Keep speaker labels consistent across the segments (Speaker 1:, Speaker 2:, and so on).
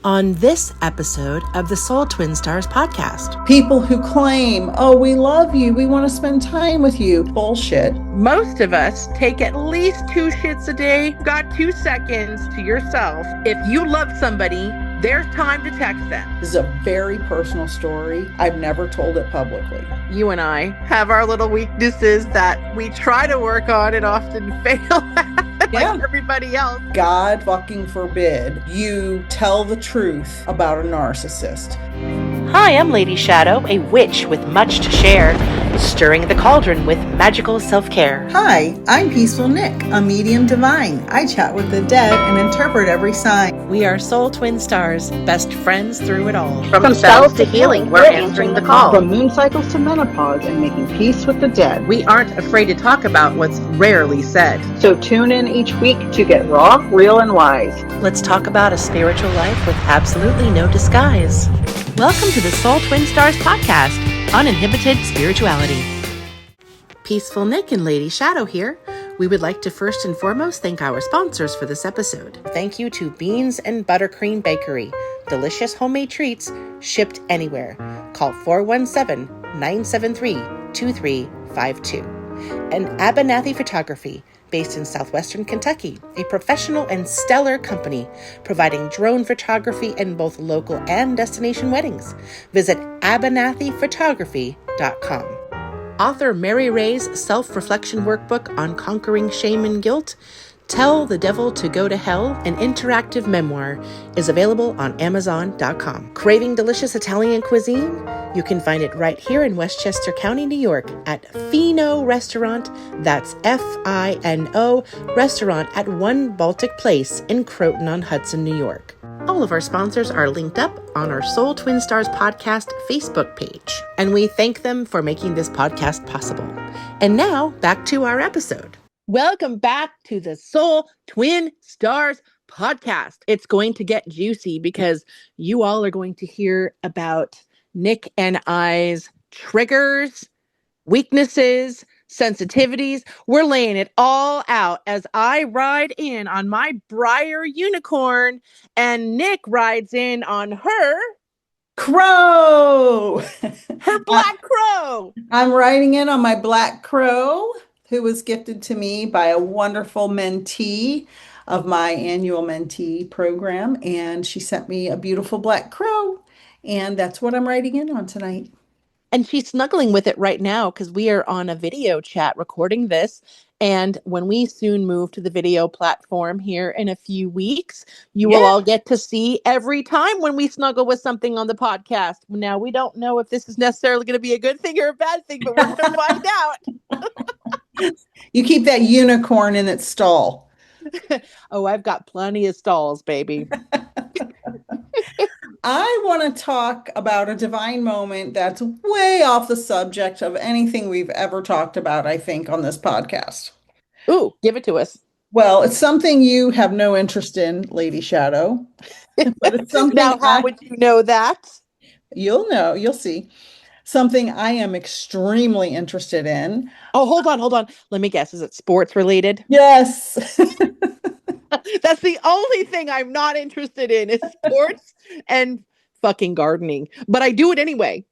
Speaker 1: On this episode of the Soul Twin Stars podcast.
Speaker 2: People who claim, oh, we love you, we want to spend time with you. Bullshit.
Speaker 3: Most of us take at least 2 shits a day. Got 2 seconds to yourself. If you love somebody, there's time to text them.
Speaker 2: This is a very personal story. I've never told it publicly.
Speaker 3: You and I have our little weaknesses that we try to work on and often fail at. Like everybody else.
Speaker 2: God fucking forbid you tell the truth about a narcissist.
Speaker 1: Hi, I'm Lady Shadowe, a witch with much to share, stirring the cauldron with magical self-care.
Speaker 4: Hi, I'm Peaceful Nik, a medium divine. I chat with the dead and interpret every sign.
Speaker 1: We are Soul Twin Stars, best friends through it all.
Speaker 5: From spells to healing, we're answering the call.
Speaker 6: From moon cycles to menopause and making peace with the dead.
Speaker 3: We aren't afraid to talk about what's rarely said.
Speaker 6: So tune in each week to get raw, real, and wise.
Speaker 1: Let's talk about a spiritual life with absolutely no disguise. Welcome to the Soul Twin Stars podcast, Uninhibited Spirituality. Peaceful Nik and Lady Shadowe here. We would like to first and foremost thank our sponsors for this episode. Thank you to Beans and Buttercream Bakery. Delicious homemade treats shipped anywhere. Call 417-973-2352. And Abernathy Photography, based in southwestern Kentucky, a professional and stellar company providing drone photography in both local and destination weddings. Visit abernathyphotography.com. Author Mary Ray's self-reflection workbook on conquering shame and guilt, Tell the Devil to Go to Hell, an interactive memoir, is available on Amazon.com. Craving delicious Italian cuisine? You can find it right here in Westchester County, New York at Fino Restaurant. That's Fino Restaurant at One Baltic Place in Croton-on-Hudson, New York. All of our sponsors are linked up on our Soul Twin Stars podcast Facebook page, and we thank them for making this podcast possible. And now, back to our episode.
Speaker 3: Welcome back to the Soul Twin Stars podcast. It's going to get juicy because you all are going to hear about Nik and I's triggers, weaknesses, sensitivities. We're laying it all out as I ride in on my Briar unicorn and Nik rides in on her
Speaker 2: Crow!
Speaker 3: Her black crow.
Speaker 2: I'm riding in on my black crow, who was gifted to me by a wonderful mentee of my annual mentee program. And she sent me a beautiful black crow. And that's what I'm riding in on tonight.
Speaker 3: And she's snuggling with it right now because we are on a video chat recording this. And when we soon move to the video platform here in a few weeks, you will all get to see every time when we snuggle with something on the podcast. Now, we don't know if this is necessarily going to be a good thing or a bad thing, but we're going to find out.
Speaker 2: You keep that unicorn in its stall.
Speaker 3: Oh, I've got plenty of stalls, baby.
Speaker 2: I want to talk about a divine moment that's way off the subject of anything we've ever talked about, I think, on this podcast.
Speaker 3: Ooh, give it to us.
Speaker 2: Well, it's something you have no interest in, Lady Shadowe. But it's something
Speaker 3: now, how would you know that?
Speaker 2: You'll know. You'll see. Something I am extremely interested in.
Speaker 3: Oh, hold on. Let me guess. Is it sports related?
Speaker 2: Yes.
Speaker 3: That's the only thing I'm not interested in is sports and fucking gardening. But I do it anyway.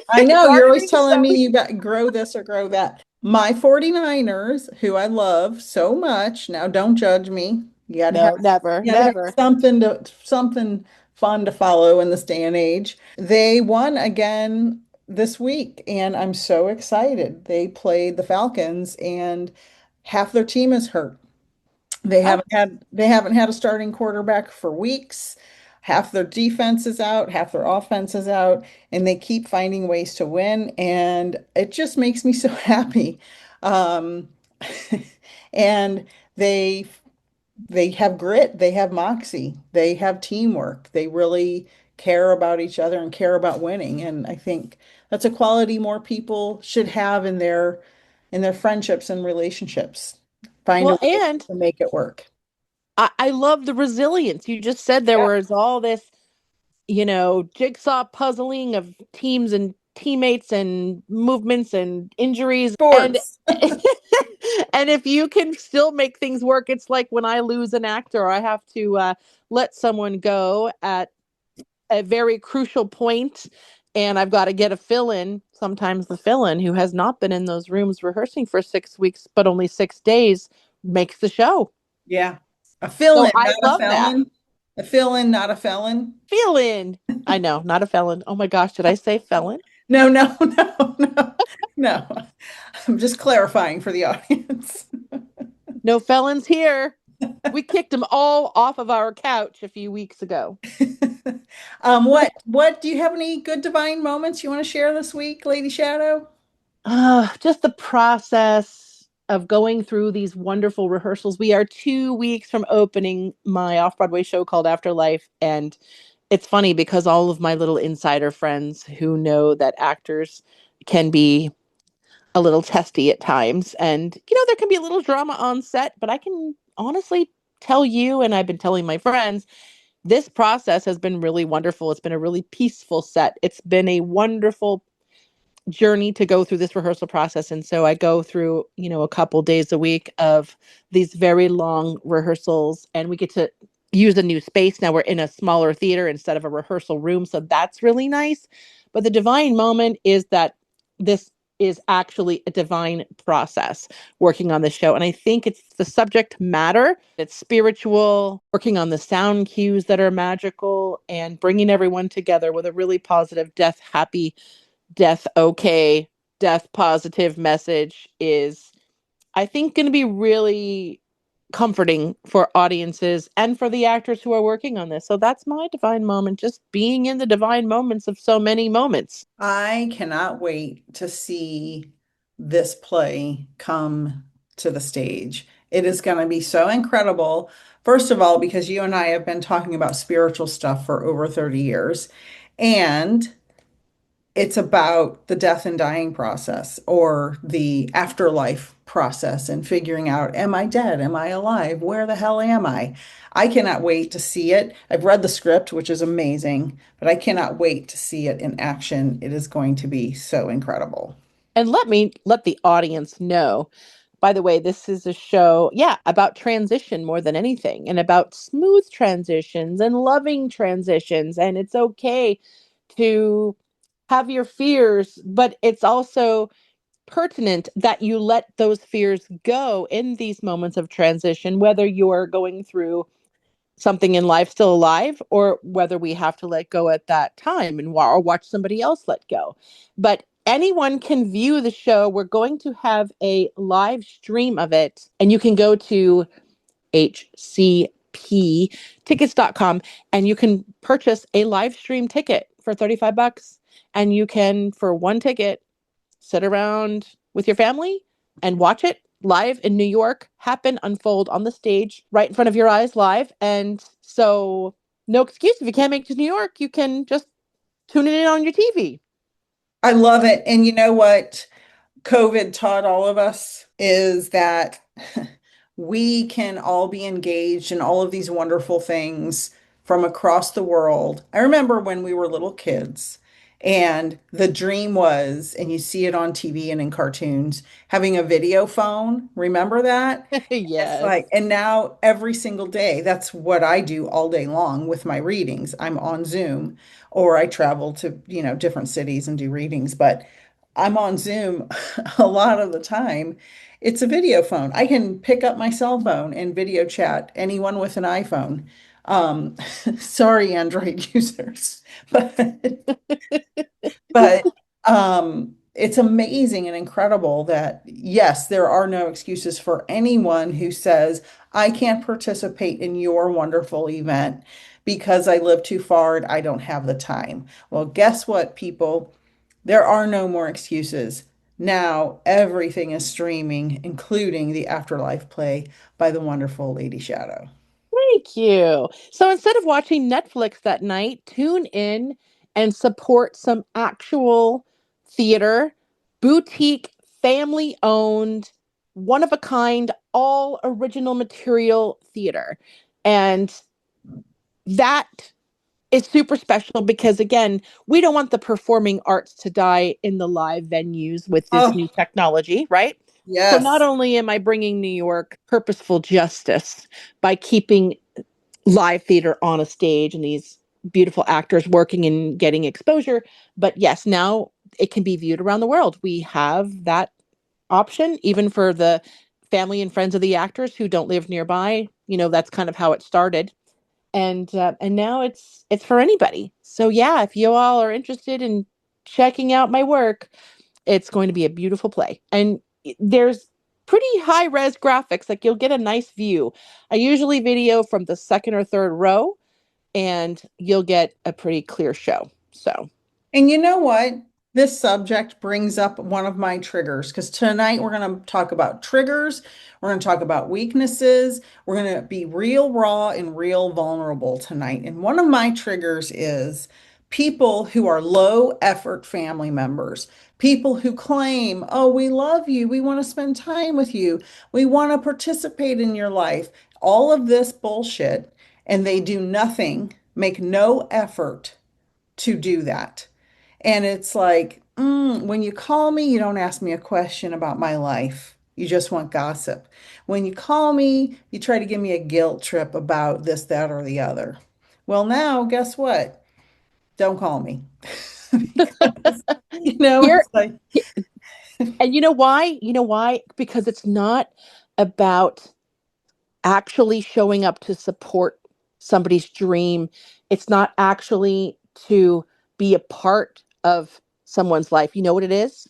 Speaker 2: I know. You're always telling me you got to grow this or grow that. My 49ers, who I love so much. Now, don't judge me. You got to have
Speaker 3: never.
Speaker 2: something fun to follow in this day and age. They won again this week, and I'm so excited. They played the Falcons, and half their team is hurt. They haven't had a starting quarterback for weeks. Half their defense is out, half their offense is out, and they keep finding ways to win. And it just makes me so happy. And they have grit, they have moxie, they have teamwork. They really care about each other and care about winning. And I think that's a quality more people should have in their friendships and relationships. Find a way to make it work.
Speaker 3: I love the resilience. You just said there was all this, jigsaw puzzling of teams and teammates and movements and injuries.
Speaker 2: Sports.
Speaker 3: And if you can still make things work, it's like when I lose an actor, I have to let someone go at a very crucial point, and I've got to get a fill-in. Sometimes the fill-in who has not been in those rooms rehearsing for 6 weeks, but only 6 days, makes the show.
Speaker 2: Yeah. A
Speaker 3: So
Speaker 2: fill-in,
Speaker 3: I
Speaker 2: not a
Speaker 3: love that.
Speaker 2: felon. A fill-in, not a felon.
Speaker 3: Fill-in. I know, not a felon. Oh my gosh, did I say felon?
Speaker 2: No, no, no, no, no. I'm just clarifying for the audience.
Speaker 3: No felons here. We kicked them all off of our couch a few weeks ago.
Speaker 2: What do you have any good divine moments you want to share this week, Lady Shadowe?
Speaker 3: Just the process of going through these wonderful rehearsals. We are 2 weeks from opening my off-Broadway show called Afterlife, and it's funny because all of my little insider friends who know that actors can be a little testy at times, and there can be a little drama on set, but I can honestly tell you, and I've been telling my friends, this process has been really wonderful. It's been a really peaceful set. It's been a wonderful journey to go through this rehearsal process. And so I go through, a couple days a week of these very long rehearsals, and we get to use a new space. Now we're in a smaller theater instead of a rehearsal room. So that's really nice. But the divine moment is that this is actually a divine process working on the show. And I think it's the subject matter, it's spiritual, working on the sound cues that are magical, and bringing everyone together with a really positive, death happy, death okay, death positive message is, I think, going to be really comforting for audiences and for the actors who are working on this. So that's my divine moment, just being in the divine moments of so many moments.
Speaker 2: I cannot wait to see this play come to the stage. It is going to be so incredible. First of all, because you and I have been talking about spiritual stuff for over 30 years, and it's about the death and dying process or the afterlife process and figuring out, am I dead? Am I alive? Where the hell am I? I cannot wait to see it. I've read the script, which is amazing, but I cannot wait to see it in action. It is going to be so incredible.
Speaker 3: And let the audience know, by the way, this is a show, yeah, about transition more than anything, and about smooth transitions and loving transitions. And it's okay to have your fears, but it's also pertinent that you let those fears go in these moments of transition, whether you're going through something in life still alive, or whether we have to let go at that time and or watch somebody else let go. But anyone can view the show. We're going to have a live stream of it, and you can go to hcptickets.com and you can purchase a live stream ticket for $35, and you can, for one ticket, sit around with your family and watch it live in New York happen, unfold on the stage right in front of your eyes live. And so, no excuse. If you can't make it to New York, you can just tune it in on your TV.
Speaker 2: I love it. And you know what COVID taught all of us is that we can all be engaged in all of these wonderful things from across the world. I remember when we were little kids, and the dream was, and you see it on TV and in cartoons, having a video phone. Remember that? It's
Speaker 3: Yes.
Speaker 2: like, and now every single day, that's what I do all day long with my readings. I'm on Zoom, or I travel to, different cities and do readings, but I'm on Zoom a lot of the time. It's a video phone. I can pick up my cell phone and video chat anyone with an iPhone. Um, sorry, Android users, but but it's amazing and incredible that, yes, there are no excuses for anyone who says, I can't participate in your wonderful event because I live too far and I don't have the time. Well, guess what, people? There are no more excuses. Now everything is streaming, including the Afterlife play by the wonderful Lady Shadowe.
Speaker 3: Thank you. So instead of watching Netflix that night, tune in and support some actual theater, boutique, family owned, one of a kind, all original material theater. And that is super special because, again, we don't want the performing arts to die in the live venues with this
Speaker 2: Oh,
Speaker 3: new technology, right? So not
Speaker 2: Yes.
Speaker 3: only am I bringing New York purposeful justice by keeping live theater on a stage and these beautiful actors working and getting exposure, but yes, now it can be viewed around the world. We have that option, even for the family and friends of the actors who don't live nearby. That's kind of how it started, and now it's for anybody. So yeah, if you all are interested in checking out my work, it's going to be a beautiful play, and there's pretty high res graphics. Like, you'll get a nice view. I usually video from the second or third row, and you'll get a pretty clear show. So
Speaker 2: And you know what? This subject brings up one of my triggers because tonight we're going to talk about triggers. We're going to talk about weaknesses. We're going to be real raw and real vulnerable tonight. And one of my triggers is people who are low effort family members, people who claim, oh, we love you. We want to spend time with you. We want to participate in your life. All of this bullshit. And they do nothing, make no effort to do that. And it's like, when you call me, you don't ask me a question about my life. You just want gossip. When you call me, you try to give me a guilt trip about this, that, or the other. Well, now, guess what? Don't call me. Because,
Speaker 3: here,
Speaker 2: it's like,
Speaker 3: and you know why, because it's not about actually showing up to support somebody's dream. It's not actually to be a part of someone's life. You know what it is?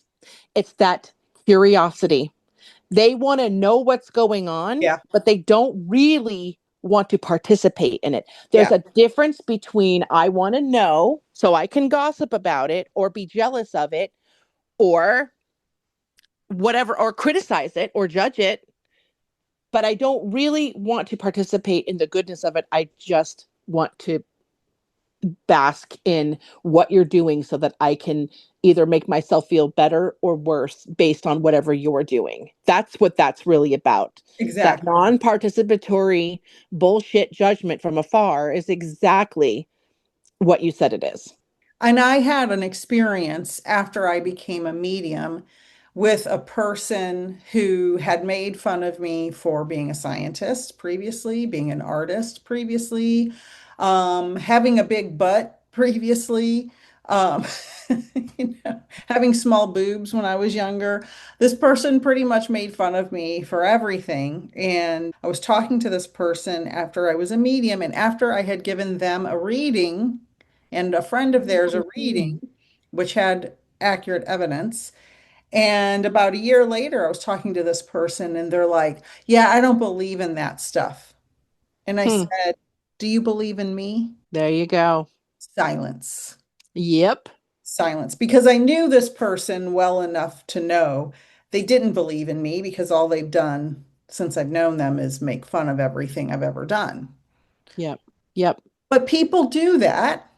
Speaker 3: It's that curiosity. They want to know what's going on,
Speaker 2: yeah,
Speaker 3: but they don't really want to participate in it. There's
Speaker 2: yeah,
Speaker 3: a difference between I want to know so I can gossip about it or be jealous of it or whatever, or criticize it or judge it, but I don't really want to participate in the goodness of it. I just want to bask in what you're doing so that I can either make myself feel better or worse based on whatever you're doing. That's what that's really about. That
Speaker 2: exactly.
Speaker 3: non participatory bullshit judgment from afar is exactly what you said it is.
Speaker 2: And I had an experience after I became a medium with a person who had made fun of me for being a scientist previously, being an artist previously, having a big butt previously, um, having small boobs when I was younger. This person pretty much made fun of me for everything. And I was talking to this person after I was a medium and after I had given them a reading and a friend of theirs a reading, which had accurate evidence. And about a year later, I was talking to this person, and they're like, yeah, I don't believe in that stuff. And I
Speaker 3: Hmm.
Speaker 2: said, do you believe in me?
Speaker 3: There you go.
Speaker 2: Silence.
Speaker 3: Yep.
Speaker 2: Silence. Because I knew this person well enough to know they didn't believe in me because all they've done since I've known them is make fun of everything I've ever done.
Speaker 3: Yep. Yep.
Speaker 2: But people do that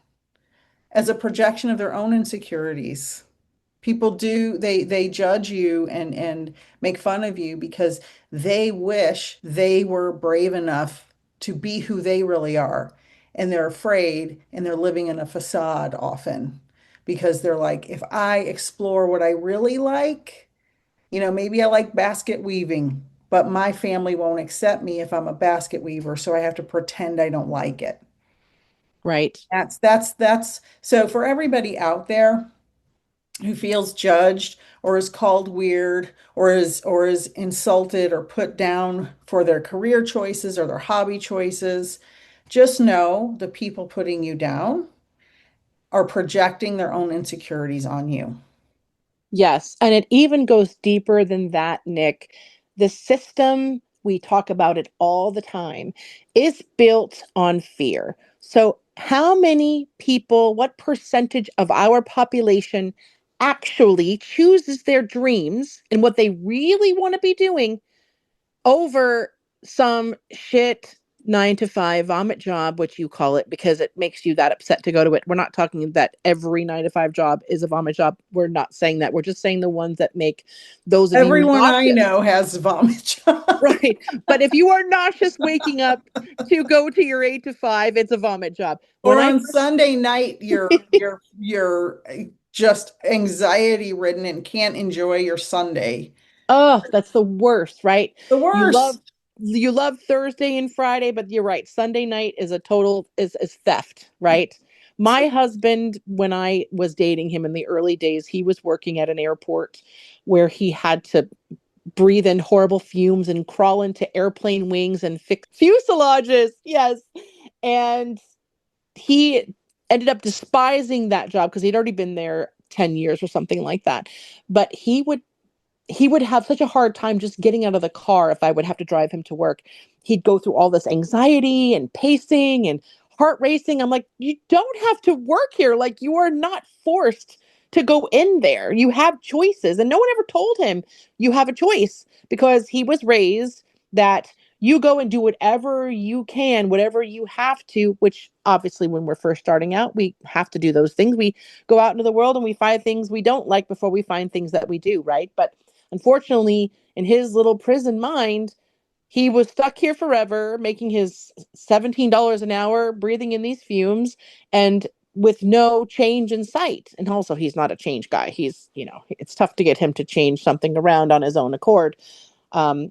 Speaker 2: as a projection of their own insecurities. People do they judge you and make fun of you because they wish they were brave enough to be who they really are. And they're afraid and they're living in a facade often because they're like, if I explore what I really like, maybe I like basket weaving, but my family won't accept me if I'm a basket weaver, so I have to pretend I don't like it.
Speaker 3: Right.
Speaker 2: That's so for everybody out there who feels judged or is called weird or is insulted or put down for their career choices or their hobby choices, just know the people putting you down are projecting their own insecurities on you.
Speaker 3: Yes. And it even goes deeper than that, Nik. The system, we talk about it all the time, is built on fear. So, how many people, what percentage of our population actually chooses their dreams and what they really want to be doing over some shit 9 to 5 vomit job, which you call it because it makes you that upset to go to it? We're not talking that every 9 to 5 job is a vomit job. We're not saying that. We're just saying the ones that make those of you
Speaker 2: Everyone I
Speaker 3: nauseous.
Speaker 2: know has vomit job.
Speaker 3: Right. But if you are nauseous waking up to go to your 8 to 5, it's a vomit job. When
Speaker 2: Or
Speaker 3: I
Speaker 2: on
Speaker 3: first
Speaker 2: Sunday night, you're just anxiety ridden and can't enjoy your Sunday.
Speaker 3: Oh, that's the worst, right?
Speaker 2: The
Speaker 3: You love
Speaker 2: worst.
Speaker 3: you love Thursday and Friday, but you're right. Sunday night is a total is theft, right? My husband, when I was dating him in the early days, he was working at an airport where he had to breathe in horrible fumes and crawl into airplane wings and fix fuselages. Yes. And he ended up despising that job because he'd already been there 10 years or something like that. But he would have such a hard time just getting out of the car if I would have to drive him to work. He'd go through all this anxiety and pacing and heart racing. I'm like, you don't have to work here. Like, you are not forced to go in there. You have choices. And no one ever told him you have a choice because he was raised that you go and do whatever you can, whatever you have to, which obviously when we're first starting out, we have to do those things. We go out into the world and we find things we don't like before we find things that we do, right? But unfortunately, in his little prison mind, he was stuck here forever, making his $17 an hour, breathing in these fumes, and with no change in sight. And also, he's not a change guy. It's tough to get him to change something around on his own accord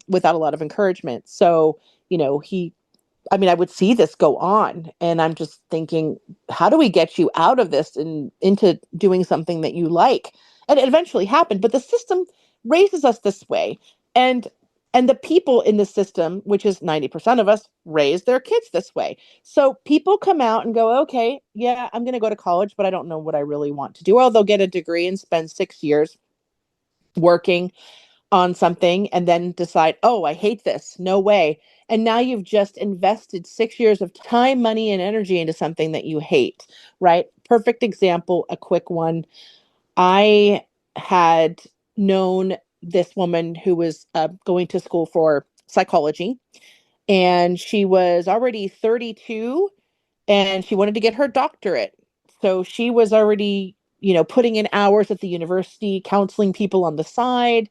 Speaker 3: without a lot of encouragement. So, I would see this go on, and I'm just thinking, how do we get you out of this and into doing something that you like? And it eventually happened, but the system raises us this way. And and the people in the system, which is 90% of us, raise their kids this way. So people come out and go, okay, yeah, I'm going to go to college, but I don't know what I really want to do. Or they'll get a degree and spend 6 years working on something and then decide, oh, I hate this. No way. And now you've just invested 6 years of time, money, and energy into something that you hate, right? Perfect example, a quick one. I had known this woman who was going to school for psychology, and she was already 32 and she wanted to get her doctorate. So she was already, putting in hours at the university, counseling people on the side,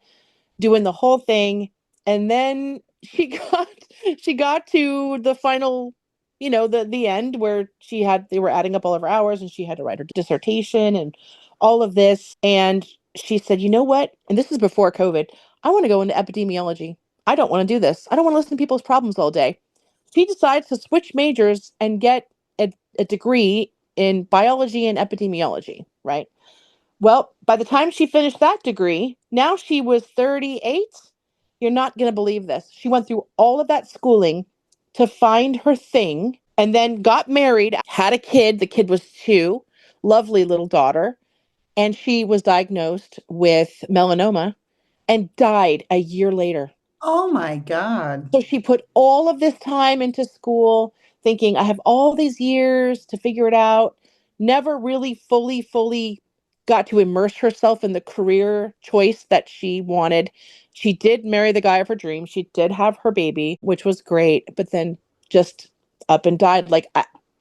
Speaker 3: doing the whole thing. And then she got to the final, the end where they were adding up all of her hours and she had to write her dissertation and all of this. And she said, you know what? And this is before COVID. I want to go into epidemiology. I don't want to do this. I don't want to listen to people's problems all day. She decides to switch majors and get a degree in biology and epidemiology, right? Well, by the time she finished that degree, now she was 38. You're not going to believe this. She went through all of that schooling to find her thing and then got married, had a kid. The kid was 2, lovely little daughter. And she was diagnosed with melanoma and died a year later.
Speaker 4: Oh my God.
Speaker 3: So she put all of this time into school, thinking, I have all these years to figure it out. Never really fully got to immerse herself in the career choice that she wanted. She did marry the guy of her dreams. She did have her baby, which was great, but then just up and died.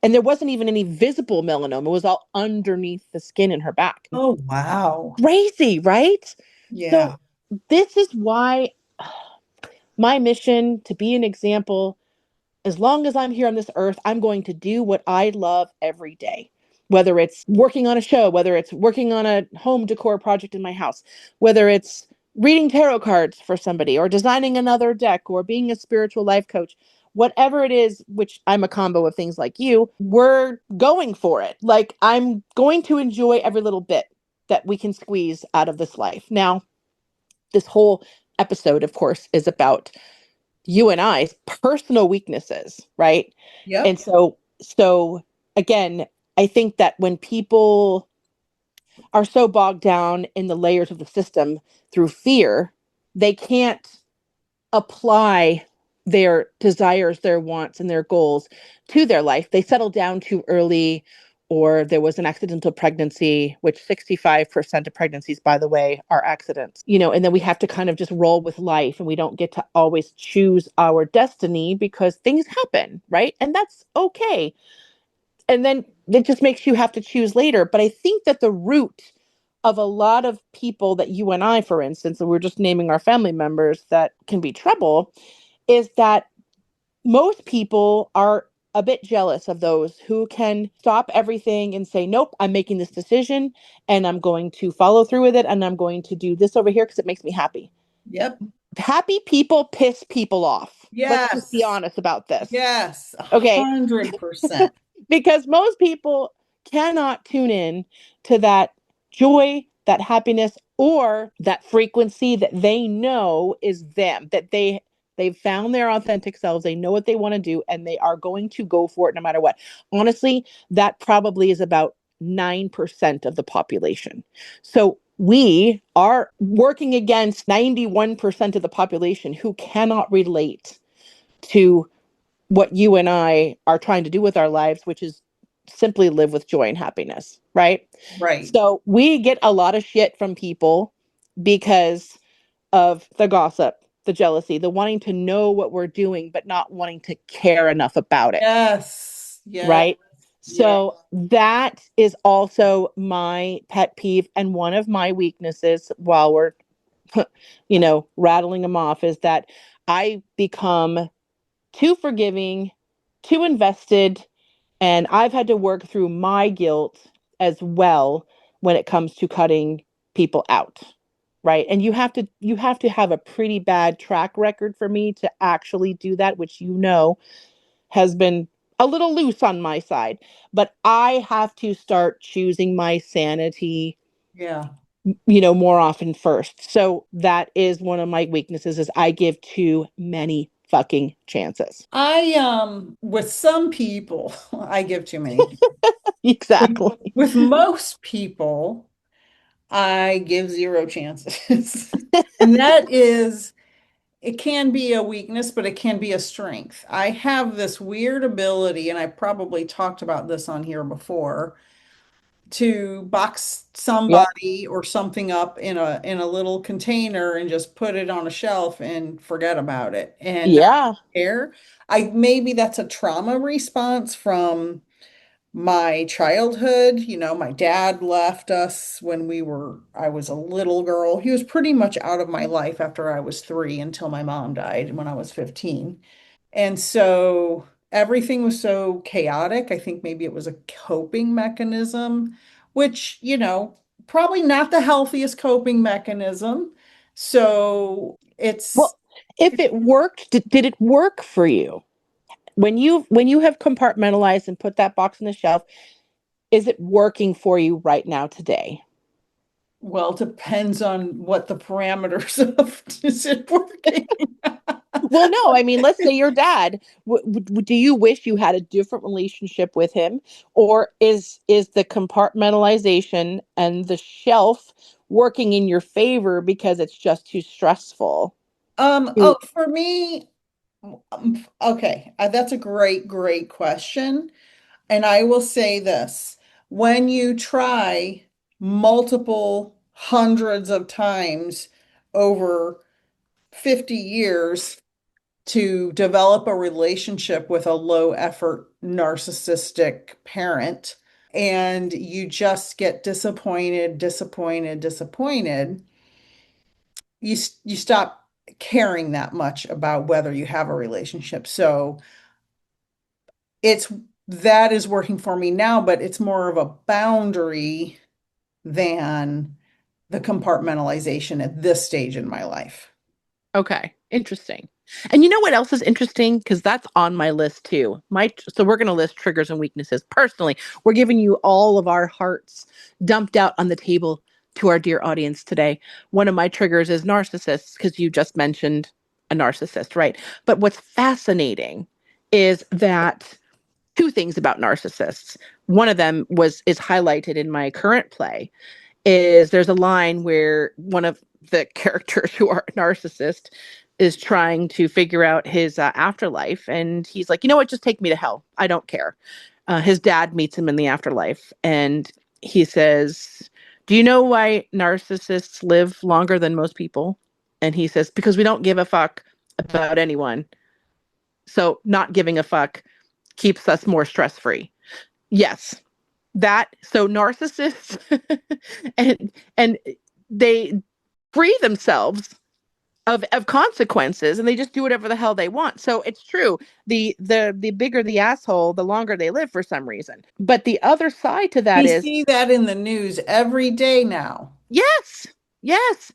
Speaker 3: And there wasn't even any visible melanoma. It was all underneath the skin in her back.
Speaker 4: Oh, wow.
Speaker 3: Crazy, right?
Speaker 4: Yeah.
Speaker 3: So this is why my mission to be an example, as long as I'm here on this earth, I'm going to do what I love every day. Whether it's working on a show, whether it's working on a home decor project in my house, whether it's reading tarot cards for somebody or designing another deck or being a spiritual life coach, whatever it is, which I'm a combo of things like you, we're going for it. Like, I'm going to enjoy every little bit that we can squeeze out of this life. Now, this whole episode, of course, is about you and I's personal weaknesses, right?
Speaker 4: Yep.
Speaker 3: And so again, I think that when people are so bogged down in the layers of the system through fear, they can't apply their desires, their wants, and their goals to their life. They settle down too early, or there was an accidental pregnancy, which 65% of pregnancies, by the way, are accidents. And then we have to kind of just roll with life, and we don't get to always choose our destiny because things happen, right? And that's okay. And then it just makes you have to choose later. But I think that the root of a lot of people that you and I, for instance, and we're just naming our family members that can be trouble, is that most people are a bit jealous of those who can stop everything and say, nope, I'm making this decision and I'm going to follow through with it and I'm going to do this over here because it makes me happy.
Speaker 2: Yep.
Speaker 3: Happy people piss people off. Let's just be
Speaker 2: Yes.
Speaker 3: honest about this.
Speaker 2: Yes.
Speaker 3: Okay.
Speaker 2: 100%.
Speaker 3: Because most people cannot tune in to that joy, that happiness, or that frequency that they know is them, that they've found their authentic selves, they know what they want to do, and they are going to go for it no matter what. Honestly, that probably is about 9% of the population. So we are working against 91% of the population who cannot relate to what you and I are trying to do with our lives, which is simply live with joy and happiness, right?
Speaker 2: Right.
Speaker 3: So we get a lot of shit from people because of the gossip, the jealousy, the wanting to know what we're doing, but not wanting to care enough about it.
Speaker 2: Yes. Yes.
Speaker 3: Right.
Speaker 2: Yeah.
Speaker 3: So that is also my pet peeve. And one of my weaknesses while we're, rattling them off is that I become too forgiving, too invested, and I've had to work through my guilt as well when it comes to cutting people out. Right? And you have to have a pretty bad track record for me to actually do that, which has been a little loose on my side, but I have to start choosing my sanity,
Speaker 2: Yeah.
Speaker 3: more often first. So that is one of my weaknesses is I give too many fucking chances.
Speaker 2: With some people, I give too many.
Speaker 3: Exactly.
Speaker 2: With most people, I give zero chances. And it can be a weakness, but it can be a strength. I have this weird ability, and I probably talked about this on here before, to box
Speaker 3: Yep.
Speaker 2: somebody or something up in a little container and just put it on a shelf and forget about it and not
Speaker 3: Yeah.
Speaker 2: care. Maybe that's a trauma response from my childhood. My dad left us when I was a little girl. He was pretty much out of my life after I was 3 until my mom died when I was 15. And so everything was so chaotic. I think maybe it was a coping mechanism, which, probably not the healthiest coping mechanism. So
Speaker 3: Well, if it worked, did it work for you? When you have compartmentalized and put that box on the shelf, is it working for you right now today?
Speaker 2: well, it depends on what the parameters of is it working.
Speaker 3: Well, no, I mean, let's say your dad. Do you wish you had a different relationship with him, or is the compartmentalization and the shelf working in your favor because it's just too stressful?
Speaker 2: Oh, for me, okay, that's a great, great question. And I will say this, when you try multiple hundreds of times over 50 years to develop a relationship with a low effort narcissistic parent, and you just get disappointed, disappointed, disappointed, you stop caring that much about whether you have a relationship. So it's that is working for me now, but it's more of a boundary than the compartmentalization at this stage in my life.
Speaker 3: Okay, interesting. And you know what else is interesting? Because that's on my list too. So we're going to list triggers and weaknesses. Personally, we're giving you all of our hearts dumped out on the table to our dear audience today. One of my triggers is narcissists, because you just mentioned a narcissist, right? But what's fascinating is that two things about narcissists. One of them is highlighted in my current play, is there's a line where one of the characters who are a narcissist is trying to figure out his afterlife. And he's like, you know what? Just take me to hell. I don't care. His dad meets him in the afterlife. And he says, do you know why narcissists live longer than most people? And he says, because we don't give a fuck about anyone. So not giving a fuck keeps us more stress free. Yes, so narcissists and they free themselves of consequences, and they just do whatever the hell they want. So it's true, the bigger the asshole, the longer they live for some reason. But the other side to that
Speaker 2: We
Speaker 3: is,
Speaker 2: see that in the news every day now.
Speaker 3: yes, yes,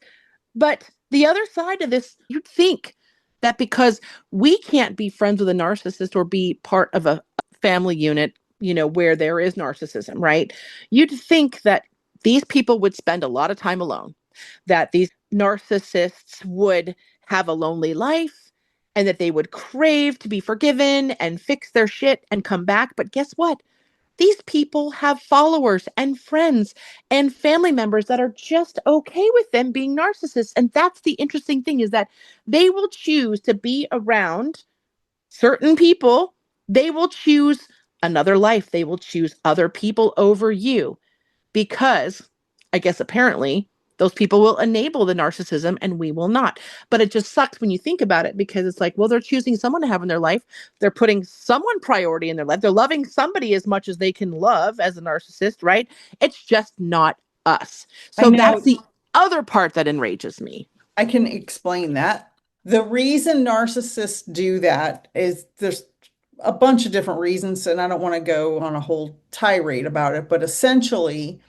Speaker 3: but the other side of this, you'd think that because we can't be friends with a narcissist or be part of a family unit, where there is narcissism, right? You'd think that these people would spend a lot of time alone, that these narcissists would have a lonely life, and that they would crave to be forgiven and fix their shit and come back. But guess what? These people have followers and friends and family members that are just okay with them being narcissists. And that's the interesting thing, is that they will choose to be around certain people. They will choose another life. They will choose other people over you, because I guess apparently those people will enable the narcissism and we will not. But it just sucks when you think about it, because it's like, well, they're choosing someone to have in their life. They're putting someone priority in their life. They're loving somebody as much as they can love as a narcissist, right? It's just not us.
Speaker 2: I
Speaker 3: So
Speaker 2: know.
Speaker 3: that's the other part that enrages me.
Speaker 2: I can explain that. The reason narcissists do that is there's a bunch of different reasons, and I don't want to go on a whole tirade about it, but essentially,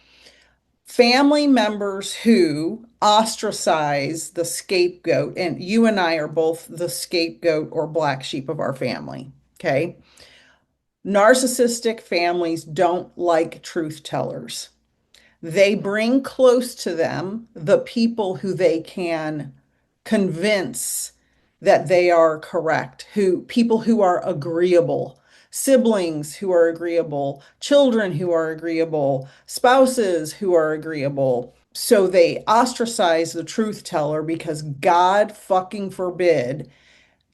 Speaker 2: family members who ostracize the scapegoat, and you and I are both the scapegoat or black sheep of our family, okay? Narcissistic families don't like truth tellers. They bring close to them the people who they can convince that they are correct, who people who are agreeable, siblings who are agreeable, children who are agreeable, spouses who are agreeable. So they ostracize the truth teller because God fucking forbid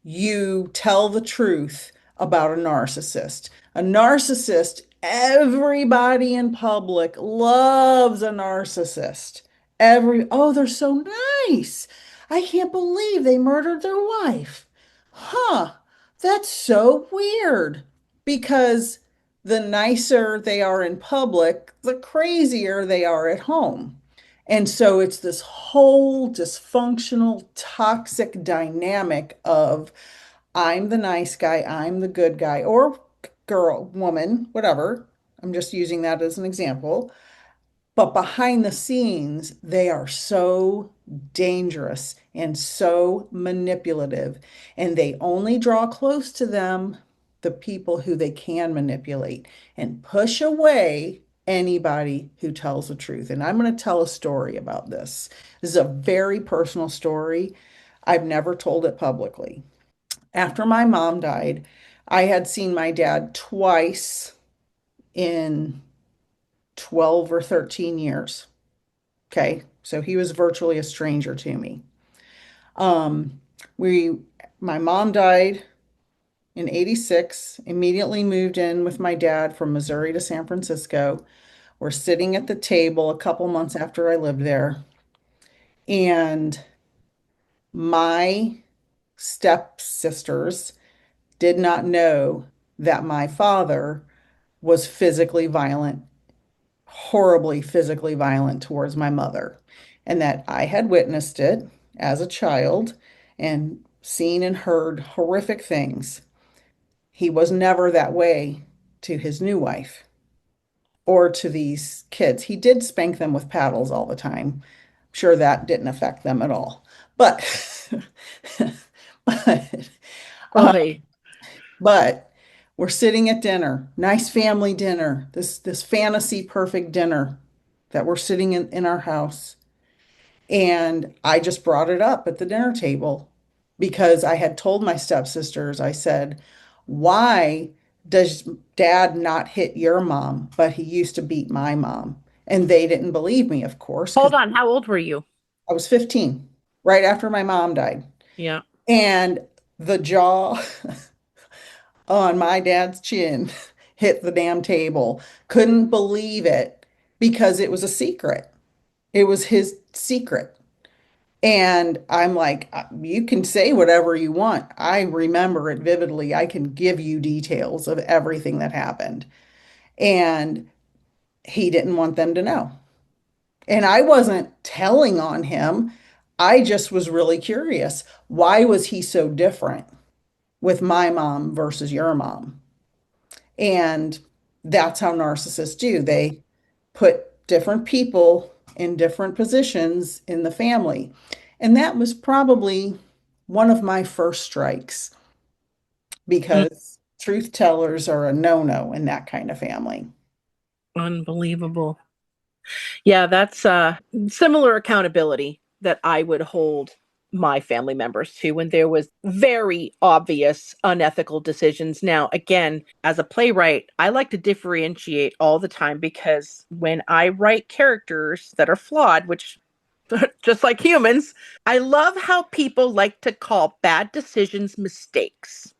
Speaker 2: you tell the truth about a narcissist. A narcissist, everybody in public loves a narcissist. Oh, they're so nice. I can't believe they murdered their wife. Huh, that's so weird. Because the nicer they are in public, the crazier they are at home. And so it's this whole dysfunctional, toxic dynamic of I'm the nice guy, I'm the good guy, or girl, woman, whatever. I'm just using that as an example. But behind the scenes, they are so dangerous and so manipulative, and they only draw close to them the people who they can manipulate and push away anybody who tells the truth. And I'm going to tell a story about this. This is a very personal story. I've never told it publicly. After my mom died, I had seen my dad twice in 12 or 13 years. Okay. So he was virtually a stranger to me. Um, we, my mom died in 86, immediately moved in with my dad from Missouri to San Francisco. We're sitting at the table a couple months after I lived there. And my stepsisters did not know that my father was physically violent, horribly physically violent towards my mother, and that I had witnessed it as a child and seen and heard horrific things. He was never that way to his new wife or to these kids. He did spank them with paddles all the time. I'm sure that didn't affect them at all. But but
Speaker 3: Oy.
Speaker 2: but we're sitting at dinner, nice family dinner, this fantasy perfect dinner that we're sitting in our house. And I just brought it up at the dinner table because I had told my stepsisters, I said, why does dad not hit your mom, but he used to beat my mom? And they didn't believe me, of course, because
Speaker 3: Hold on. How old were you?
Speaker 2: I was 15, right after my mom died.
Speaker 3: Yeah.
Speaker 2: And the jaw on my dad's chin hit the damn table. Couldn't believe it because it was a secret. It was his secret. And I'm like, you can say whatever you want. I remember it vividly. I can give you details of everything that happened. And he didn't want them to know. And I wasn't telling on him. I just was really curious. Why was he so different with my mom versus your mom? And that's how narcissists do. They put different people in different positions in the family. And that was probably one of my first strikes because truth tellers are a no-no in that kind of family.
Speaker 3: Unbelievable. Yeah, that's similar accountability that I would hold my family members to when there was very obvious unethical decisions. Now, again, as a playwright, I like to differentiate all the time because when I write characters that are flawed, which just like humans, I love how people like to call bad decisions mistakes.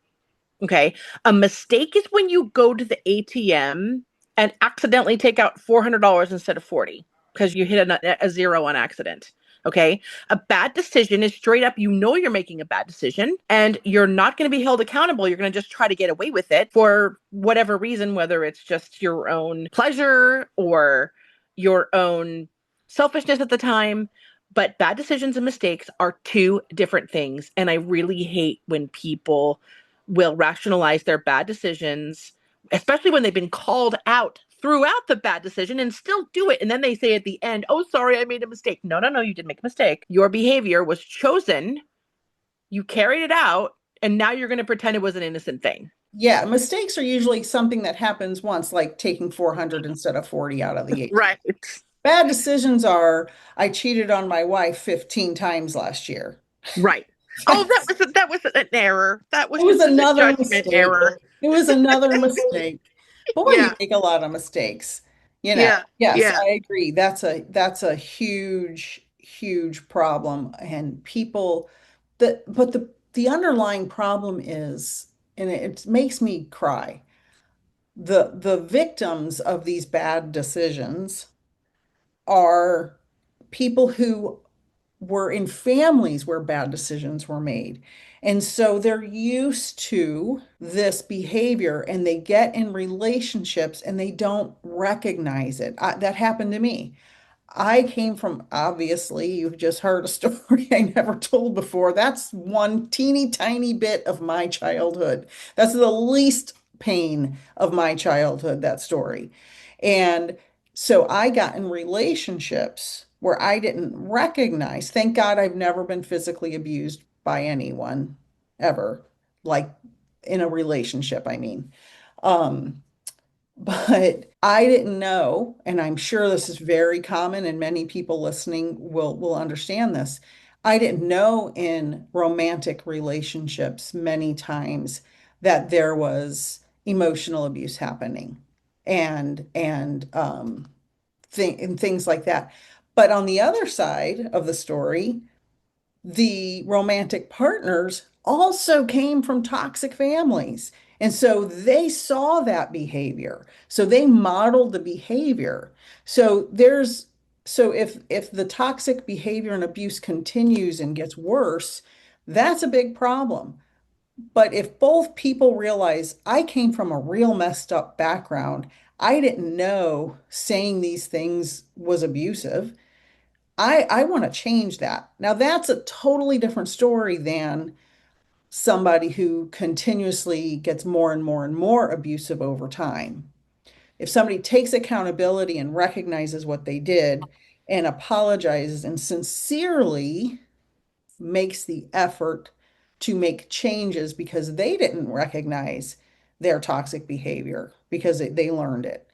Speaker 3: Okay. A mistake is when you go to the ATM and accidentally take out $400 instead of 40 because you hit a zero on accident. Okay. A bad decision is straight up, you know, you're making a bad decision and you're not going to be held accountable. You're going to just try to get away with it for whatever reason, whether it's just your own pleasure or your own selfishness at the time. But bad decisions and mistakes are two different things. And I really hate when people will rationalize their bad decisions, especially when they've been called out throughout the bad decision and still do it. And then they say at the end, oh, sorry, I made a mistake. No, no, no, you didn't make a mistake. Your behavior was chosen. You carried it out. And now you're going to pretend it was an innocent thing.
Speaker 2: Yeah, mistakes are usually something that happens once, like taking 400 instead of 40 out of the ATM.
Speaker 3: Right.
Speaker 2: Bad decisions are, I cheated on my wife 15 times last year.
Speaker 3: Right. Oh, that was an error. That was
Speaker 2: It was
Speaker 3: just a
Speaker 2: another
Speaker 3: judgment
Speaker 2: mistake.
Speaker 3: error.
Speaker 2: It was another mistake. Boy, you
Speaker 3: Yeah.
Speaker 2: make a lot of mistakes.
Speaker 3: Yeah.
Speaker 2: Yes,
Speaker 3: Yeah.
Speaker 2: I agree. That's a huge, huge problem. And people but the underlying problem is, and it makes me cry, the victims of these bad decisions are people who were in families where bad decisions were made. And so they're used to this behavior and they get in relationships and they don't recognize it. That happened to me. I came from, obviously, you've just heard a story I never told before. That's one teeny tiny bit of my childhood. That's the least pain of my childhood, that story. And so I got in relationships where I didn't recognize. Thank God I've never been physically abused by anyone ever, like in a relationship, I mean. Um, but I didn't know, and I'm sure this is very common and many people listening will understand this. I didn't know in romantic relationships many times that there was emotional abuse happening and things like that. But on the other side of the story, the romantic partners also came from toxic families. And so they saw that behavior. So they modeled the behavior. So if the toxic behavior and abuse continues and gets worse, that's a big problem. But if both people realize I came from a real messed up background, I didn't know saying these things was abusive. I want to change that. Now, that's a totally different story than somebody who continuously gets more and more and more abusive over time. If somebody takes accountability and recognizes what they did and apologizes and sincerely makes the effort to make changes because they didn't recognize their toxic behavior because they learned it,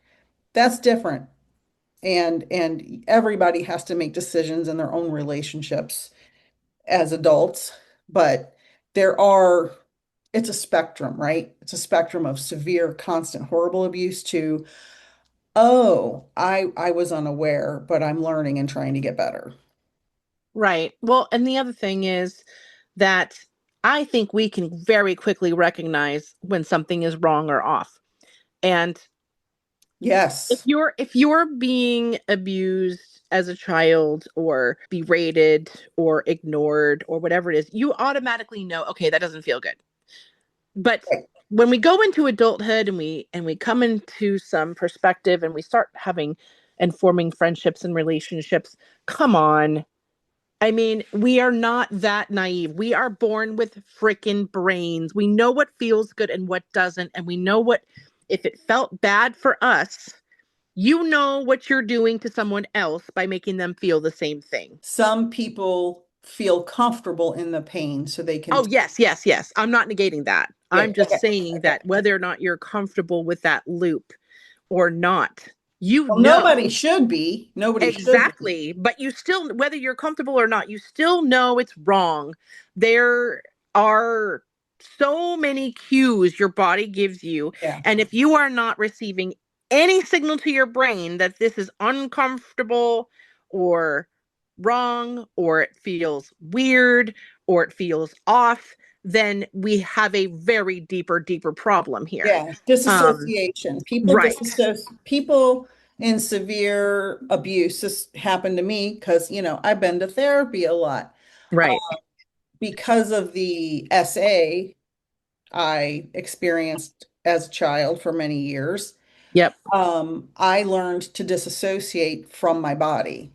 Speaker 2: that's different. And everybody has to make decisions in their own relationships as adults, but there are, it's a spectrum, right? It's a spectrum of severe, constant, horrible abuse to, oh, I was unaware, but I'm learning and trying to get better.
Speaker 3: Right. Well, and the other thing is that I think we can very quickly recognize when something is wrong or off. And
Speaker 2: Yes.
Speaker 3: if you're being abused as a child or berated or ignored or whatever it is, you automatically know, okay, that doesn't feel good. But
Speaker 2: Right.
Speaker 3: when we go into adulthood and we come into some perspective and we start having and forming friendships and relationships, come on. I mean, we are not that naive. We are born with freaking brains. We know what feels good and what doesn't. And we know what, if it felt bad for us, you know what you're doing to someone else by making them feel the same thing.
Speaker 2: Some people feel comfortable in the pain so they can.
Speaker 3: Oh, yes, yes, yes. I'm not negating that.
Speaker 2: Yeah,
Speaker 3: I'm just
Speaker 2: okay.
Speaker 3: saying that whether or not you're comfortable with that loop or not, you
Speaker 2: Well,
Speaker 3: know.
Speaker 2: nobody should be. Nobody should be.
Speaker 3: Exactly. But you still, whether you're comfortable or not, you still know it's wrong. There are so many cues your body gives you.
Speaker 2: Yeah.
Speaker 3: And if you are not receiving any signal to your brain that this is uncomfortable or wrong, or it feels weird, or it feels off, then we have a very deeper problem here.
Speaker 2: Yeah, disassociation.
Speaker 3: Right.
Speaker 2: People in severe abuse. This happened to me because, I've been to therapy a lot.
Speaker 3: Right.
Speaker 2: Because of the SA I experienced as a child for many years,
Speaker 3: Yep.
Speaker 2: I learned to disassociate from my body.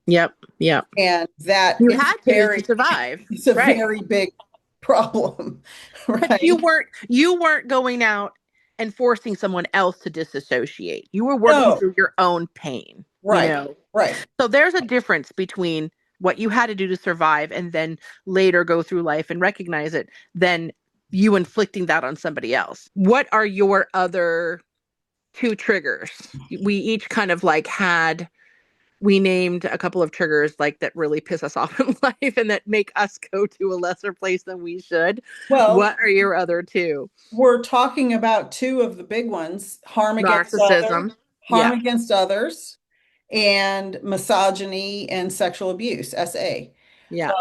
Speaker 3: Yep. Yep.
Speaker 2: And that
Speaker 3: You
Speaker 2: is
Speaker 3: had to survive.
Speaker 2: it's a
Speaker 3: Right.
Speaker 2: very big problem,
Speaker 3: But you
Speaker 2: right?
Speaker 3: weren't going out and forcing someone else to disassociate. You were working
Speaker 2: No,
Speaker 3: through your own pain,
Speaker 2: right, right.
Speaker 3: So there's a difference between what you had to do to survive and then later go through life and recognize it than you inflicting that on somebody else. What are your other two triggers? We each kind of like had we named a couple of triggers like that really piss us off in life and that make us go to a lesser place than we should.
Speaker 2: Well,
Speaker 3: What are your other two?
Speaker 2: we're talking about two of the big ones,
Speaker 3: Narcissism.
Speaker 2: harm
Speaker 3: Yeah.
Speaker 2: against others, and misogyny and sexual abuse, SA.
Speaker 3: Yeah.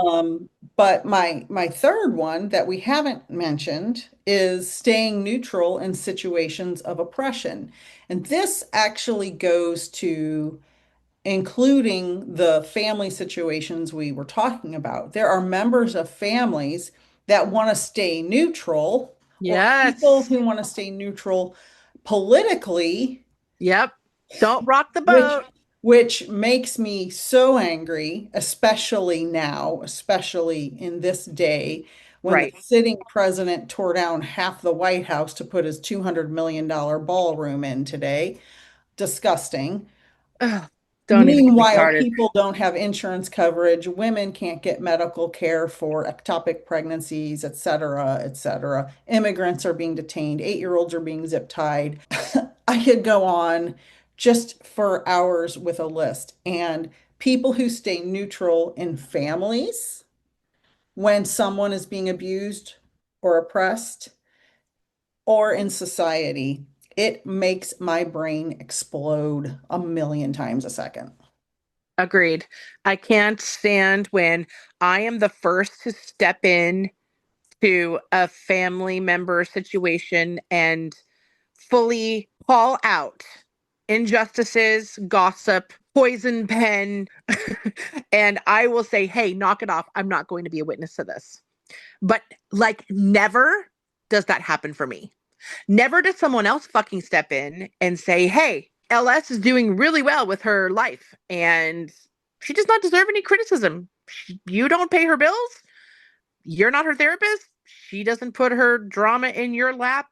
Speaker 2: But my third one that we haven't mentioned is staying neutral in situations of oppression. And this actually goes to including the family situations we were talking about. There are members of families that want to stay neutral, or people
Speaker 3: Yes.
Speaker 2: who want to stay neutral politically,
Speaker 3: Yep. Don't rock the
Speaker 2: which
Speaker 3: boat.
Speaker 2: which makes me so angry, especially now, especially in this day when the
Speaker 3: Right.
Speaker 2: sitting president tore down half the White House to put his $200 million ballroom in today. Disgusting.
Speaker 3: Ugh, don't even get me
Speaker 2: Meanwhile,
Speaker 3: started.
Speaker 2: people don't have insurance coverage. Women can't get medical care for ectopic pregnancies, et cetera, et cetera. Immigrants are being detained. 8-year-olds are being zip tied. I could go on just for hours with a list. And people who stay neutral in families when someone is being abused or oppressed, or in society, it makes my brain explode a million times a second.
Speaker 3: Agreed. I can't stand when I am the first to step in to a family member situation and fully call out injustices, gossip, poison pen, and I will say, hey, knock it off. I'm not going to be a witness to this. But like, never does that happen for me. Never does someone else fucking step in and say, hey, LS is doing really well with her life and she does not deserve any criticism. You don't pay her bills. You're not her therapist. She doesn't put her drama in your lap.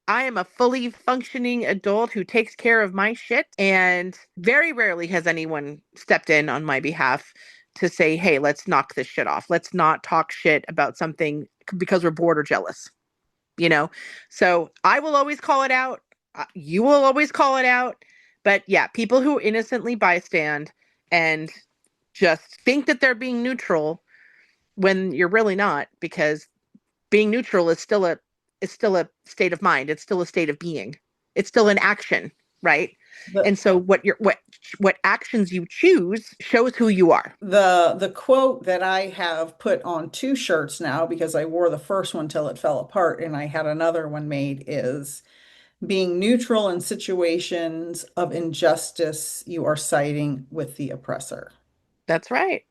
Speaker 3: I am a fully functioning adult who takes care of my shit. And very rarely has anyone stepped in on my behalf to say, hey, let's knock this shit off. Let's not talk shit about something because we're bored or jealous. So I will always call it out. You will always call it out. But yeah, people who innocently bystand and just think that they're being neutral when you're really not, because being neutral is still a state of mind. It's still a state of being. It's still an action, right?
Speaker 2: The,
Speaker 3: And so what actions you choose shows who you are.
Speaker 2: the quote that I have put on 2 shirts now because I wore the first one till it fell apart and I had another one made is being neutral in situations of injustice, you are siding with the oppressor.
Speaker 3: That's right.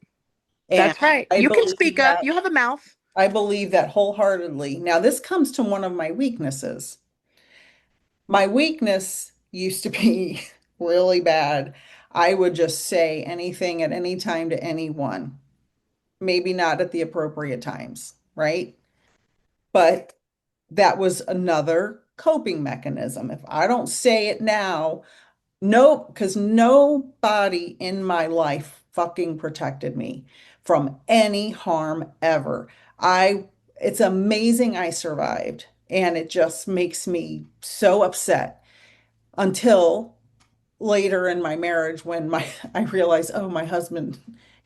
Speaker 2: And
Speaker 3: That's right.
Speaker 2: I
Speaker 3: You can
Speaker 2: believe
Speaker 3: speak up.
Speaker 2: that
Speaker 3: You have a mouth.
Speaker 2: I believe that wholeheartedly. Now, this comes to one of my weaknesses. My weakness used to be really bad. I would just say anything at any time to anyone, maybe not at the appropriate times, right? But that was another coping mechanism. If I don't say it now, no, because nobody in my life fucking protected me from any harm ever. It's amazing I survived, and it just makes me so upset until later in my marriage when I realized, oh, my husband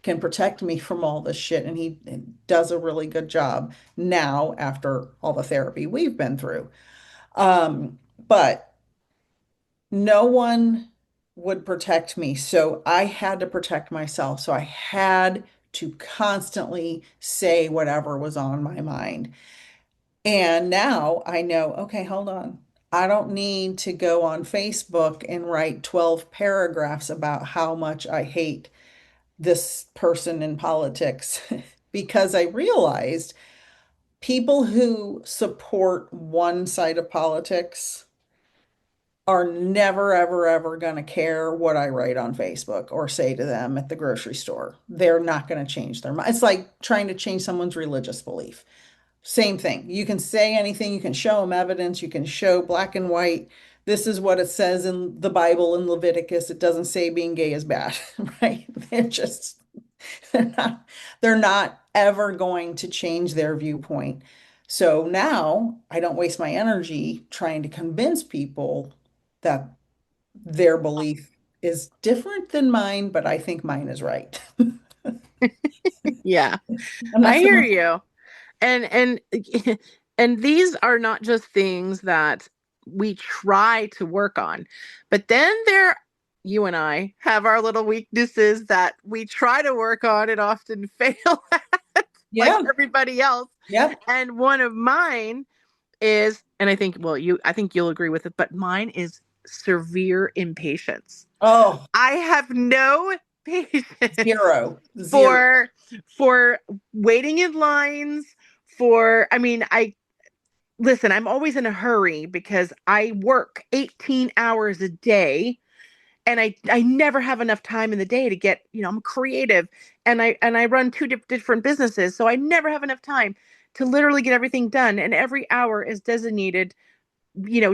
Speaker 2: can protect me from all this shit, and he does a really good job now after all the therapy we've been through. But no one would protect me, so I had to protect myself. So I had to constantly say whatever was on my mind. And now I know, okay, hold on. I don't need to go on Facebook and write 12 paragraphs about how much I hate this person in politics because I realized people who support one side of politics are never, ever, ever going to care what I write on Facebook or say to them at the grocery store. They're not going to change their mind. It's like trying to change someone's religious belief. Same thing. You can say anything, you can show them evidence, you can show black and white. This is what it says in the Bible in Leviticus. It doesn't say being gay is bad, right? They're not, they're not ever going to change their viewpoint. So now I don't waste my energy trying to convince people that their belief is different than mine, but I think mine is right.
Speaker 3: Yeah,
Speaker 2: I'm not
Speaker 3: I hear
Speaker 2: feeling,
Speaker 3: you. And and these are not just things that we try to work on, but then you and I have our little weaknesses that we try to work on and often fail at, like
Speaker 2: yeah,
Speaker 3: everybody else.
Speaker 2: yep.
Speaker 3: And one of mine is, and I think, well, I think you'll agree with it, but mine is severe impatience.
Speaker 2: Oh,
Speaker 3: I have no patience
Speaker 2: zero, zero.
Speaker 3: for for waiting in lines, for, I mean, I listen, I'm always in a hurry because I work 18 hours a day, and I never have enough time in the day to get, I'm creative, and I run two different businesses, so I never have enough time to literally get everything done, and every hour is designated,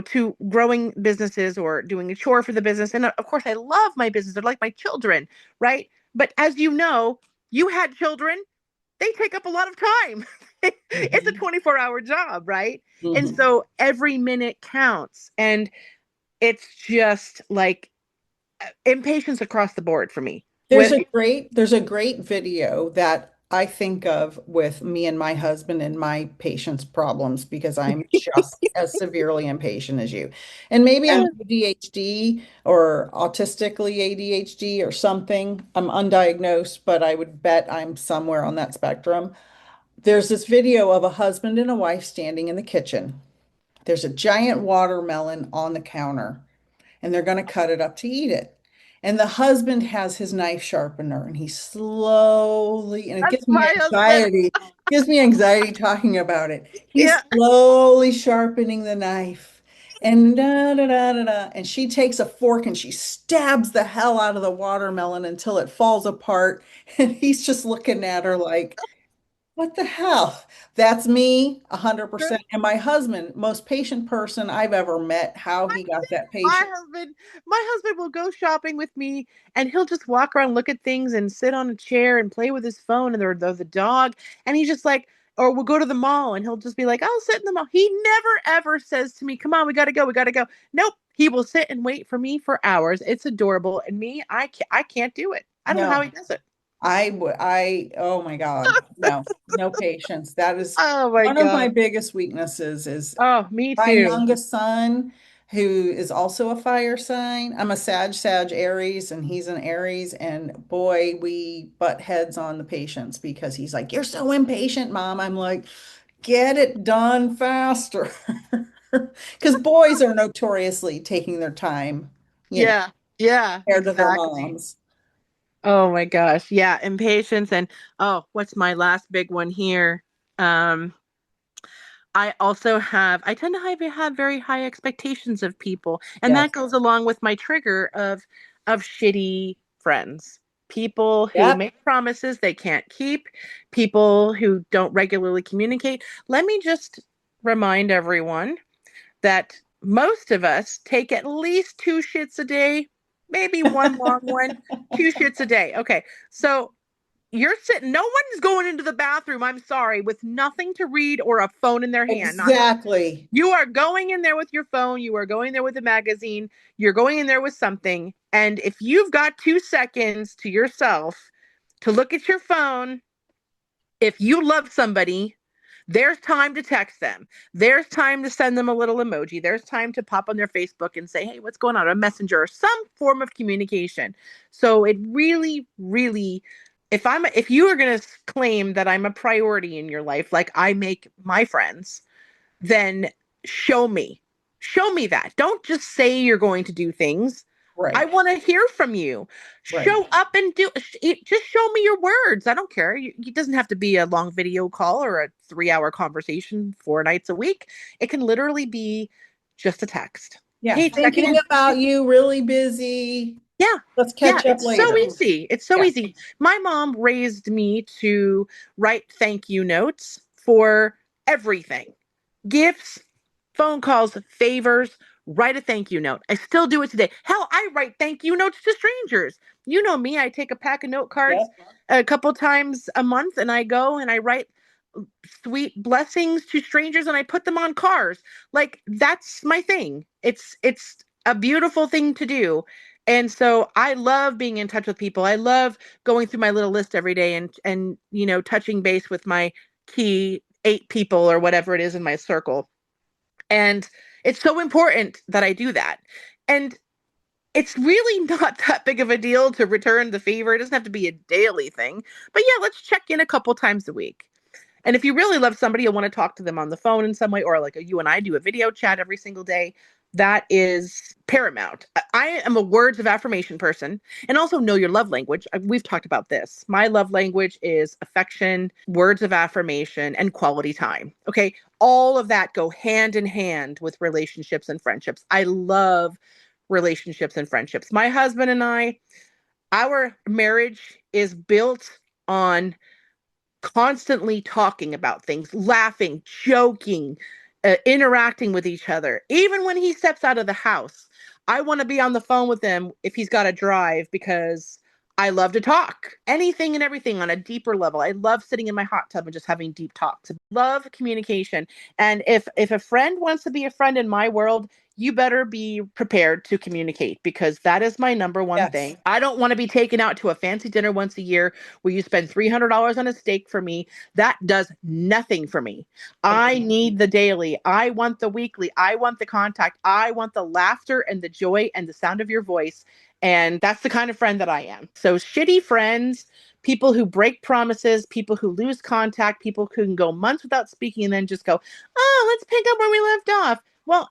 Speaker 3: to growing businesses or doing a chore for the business. And of course, I love my business. They're like my children, right? But as you know, you had children, they take up a lot of time. It's a
Speaker 2: Mhm.
Speaker 3: 24-hour job, right? And
Speaker 2: Mhm.
Speaker 3: so every minute counts. And it's just like impatience across the board for me. With
Speaker 2: There's a great video that I think of with me and my husband and my patience problems because I'm just as severely impatient as you. And maybe I'm ADHD or autistically ADHD or something. I'm undiagnosed, but I would bet I'm somewhere on that spectrum. There's this video of a husband and a wife standing in the kitchen. There's a giant watermelon on the counter, and they're going to cut it up to eat it. And the husband has his knife sharpener, and he slowly, and it
Speaker 3: That's
Speaker 2: gives me
Speaker 3: my husband.
Speaker 2: anxiety, gives me anxiety talking about it. He's
Speaker 3: Yeah.
Speaker 2: slowly sharpening the knife. And da da da da da. And she takes a fork and she stabs the hell out of the watermelon until it falls apart. And he's just looking at her like, what the hell? That's me, 100%. And my husband, most patient person I've ever met, how he got that
Speaker 3: my
Speaker 2: patient.
Speaker 3: husband my husband will go shopping with me, and he'll just walk around, look at things, and sit on a chair and play with his phone and the dog, and he's just like, or we'll go to the mall and he'll just be like, I'll sit in the mall. He never ever says to me, come on, we gotta go. Nope, he will sit and wait for me for hours. It's adorable. And me, I can't do it. I don't know how
Speaker 2: No,
Speaker 3: he does it.
Speaker 2: oh my God, no, no patience. That is
Speaker 3: Oh my
Speaker 2: one of my
Speaker 3: god.
Speaker 2: biggest weaknesses is
Speaker 3: Oh, me
Speaker 2: my
Speaker 3: too.
Speaker 2: youngest son, who is also a fire sign. I'm a Sag Aries, and he's an Aries. And boy, we butt heads on the patience because he's like, you're so impatient, Mom. I'm like, get it done faster. Because boys are notoriously taking their time,
Speaker 3: Yeah, yeah,
Speaker 2: compared to their
Speaker 3: exactly.
Speaker 2: moms.
Speaker 3: Oh my gosh. Yeah, impatience. And oh, what's my last big one here? Um, I tend to have very high expectations of people. And
Speaker 2: Yes.
Speaker 3: that goes along with my trigger of shitty friends. People who
Speaker 2: Yep.
Speaker 3: make promises they can't keep, people who don't regularly communicate. Let me just remind everyone that most of us take at least two shits a day, maybe one long one, 2 shits a day. Okay. So you're sitting, no one's going into the bathroom, I'm sorry, with nothing to read or a phone in their hand.
Speaker 2: Exactly.
Speaker 3: You are going in there with your phone. You are going there with a magazine. You're going in there with something. And if you've got 2 seconds to yourself to look at your phone, if you love somebody, there's time to text them. There's time to send them a little emoji. There's time to pop on their Facebook and say, hey, what's going on? A messenger or some form of communication. So it really, really, if you are going to claim that I'm a priority in your life, like I make my friends, then show me. Show me that. Don't just say you're going to do things.
Speaker 2: Right.
Speaker 3: I want to hear from you.
Speaker 2: Right.
Speaker 3: Show up and just show me your words. I don't care. It doesn't have to be a long video call or a 3-hour conversation 4 nights a week. It can literally be just a text.
Speaker 2: Yeah.
Speaker 3: Hey,
Speaker 2: thinking about you, really busy.
Speaker 3: Yeah.
Speaker 2: Let's catch up
Speaker 3: it's
Speaker 2: later.
Speaker 3: so easy. It's so
Speaker 2: Yeah.
Speaker 3: easy. My mom raised me to write thank you notes for everything. Gifts, phone calls, favors, write a thank you note. I still do it today. Hell, I write thank you notes to strangers. You know me, I take a pack of note cards a couple times a month and I go and I write sweet blessings to strangers and I put them on cars. Like that's my thing. It's a beautiful thing to do. And so I love being in touch with people. I love going through my little list every day and touching base with my key 8 people or whatever it is in my circle. And it's so important that I do that. And it's really not that big of a deal to return the favor. It doesn't have to be a daily thing. But yeah, let's check in a couple times a week. And if you really love somebody, you'll want to talk to them on the phone in some way, or like you and I do a video chat every single day. That is paramount. I am a words of affirmation person and also know your love language. We've talked about this. My love language is affection, words of affirmation, and quality time. Okay. All of that go hand in hand with relationships and friendships. I love relationships and friendships. My husband and I, our marriage is built on constantly talking about things, laughing, joking, interacting with each other. Even when he steps out of the house, I want to be on the phone with him if he's got to drive because I love to talk. Anything and everything on a deeper level. I love sitting in my hot tub and just having deep talks. I love communication. And if a friend wants to be a friend in my world, you better be prepared to communicate because that is my number one thing. I don't want to be taken out to a fancy dinner once a year where you spend $300 on a steak for me. That does nothing for me. I need the daily. I want the weekly. I want the contact. I want the laughter and the joy and the sound of your voice. And that's the kind of friend that I am. So shitty friends, people who break promises, people who lose contact, people who can go months without speaking and then just go, oh, let's pick up where we left off. Well,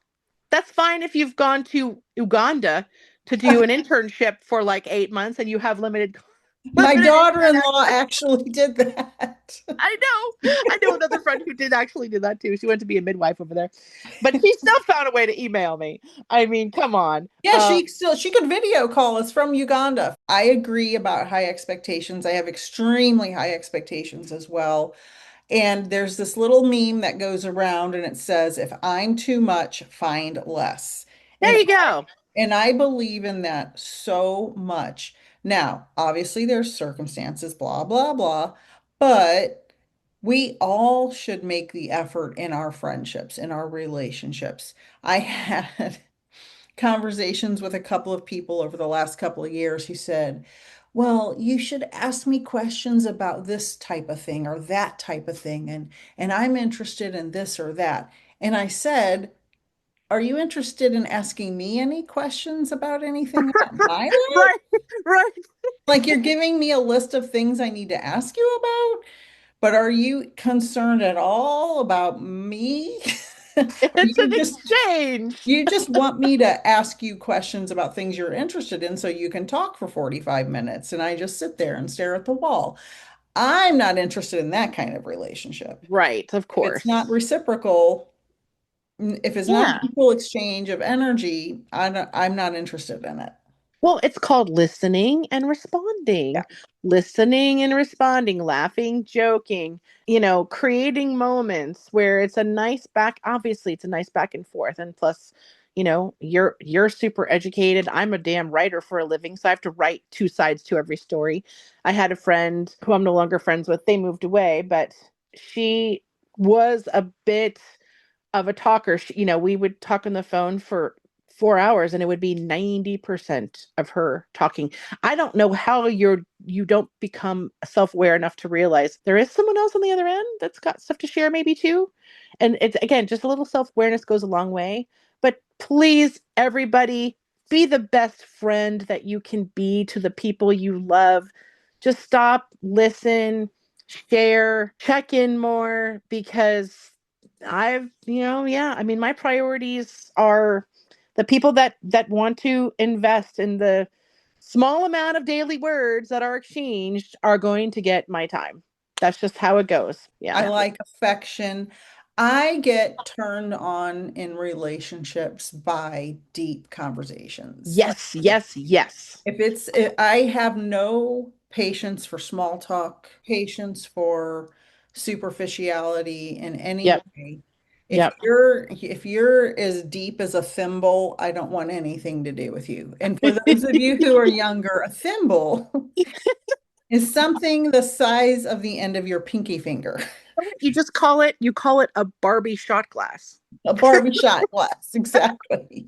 Speaker 3: that's fine if you've gone to Uganda to do an internship for like 8 months and you have limited.
Speaker 2: My daughter-in-law actually did that.
Speaker 3: I know another friend who did actually do that too. She went to be a midwife over there, but she still found a way to email me. I mean, come on.
Speaker 2: Yeah, she could video call us from Uganda. I agree about high expectations. I have extremely high expectations as well. And there's this little meme that goes around and it says, if I'm too much, find less.
Speaker 3: There you go.
Speaker 2: And I believe in that so much. Now, obviously, there's circumstances, blah, blah, blah, but we all should make the effort in our friendships, in our relationships. I had conversations with a couple of people over the last couple of years who said, well, you should ask me questions about this type of thing or that type of thing, and I'm interested in this or that. And I said, are you interested in asking me any questions about anything about my life?
Speaker 3: Right.
Speaker 2: Like you're giving me a list of things I need to ask you about, but are you concerned at all about me?
Speaker 3: It's an exchange.
Speaker 2: You just want me to ask you questions about things you're interested in so you can talk for 45 minutes and I just sit there and stare at the wall. I'm not interested in that kind of relationship.
Speaker 3: Right, of
Speaker 2: If
Speaker 3: course.
Speaker 2: it's not reciprocal, if it's not equal exchange of energy, I'm not interested in it.
Speaker 3: Well, it's called listening and responding.
Speaker 2: Yeah.
Speaker 3: Listening and responding, laughing, joking, creating moments where it's a nice back, obviously it's a nice back and forth. And plus, you're super educated. I'm a damn writer for a living, so I have to write two sides to every story. I had a friend who I'm no longer friends with. They moved away, but she was a bit of a talker. We would talk on the phone for 4 hours and it would be 90% of her talking. I don't know how you don't become self-aware enough to realize there is someone else on the other end that's got stuff to share maybe too. And it's again, just a little self-awareness goes a long way. But please, everybody, be the best friend that you can be to the people you love. Just stop, listen, share, check in more because yeah, I mean, my priorities are the people that want to invest in the small amount of daily words that are exchanged are going to get my time. That's just how it goes.
Speaker 2: I
Speaker 3: Yeah.
Speaker 2: like affection. I get turned on in relationships by deep conversations. Like
Speaker 3: Yes, yes, yes.
Speaker 2: I have no patience for small talk, patience for superficiality in any
Speaker 3: Yep.
Speaker 2: way.
Speaker 3: Yep.
Speaker 2: If you're as deep as a thimble, I don't want anything to do with you. And for those of you who are younger, a thimble is something the size of the end of your pinky finger.
Speaker 3: You call it a Barbie shot glass
Speaker 2: A Barbie shot glass, exactly.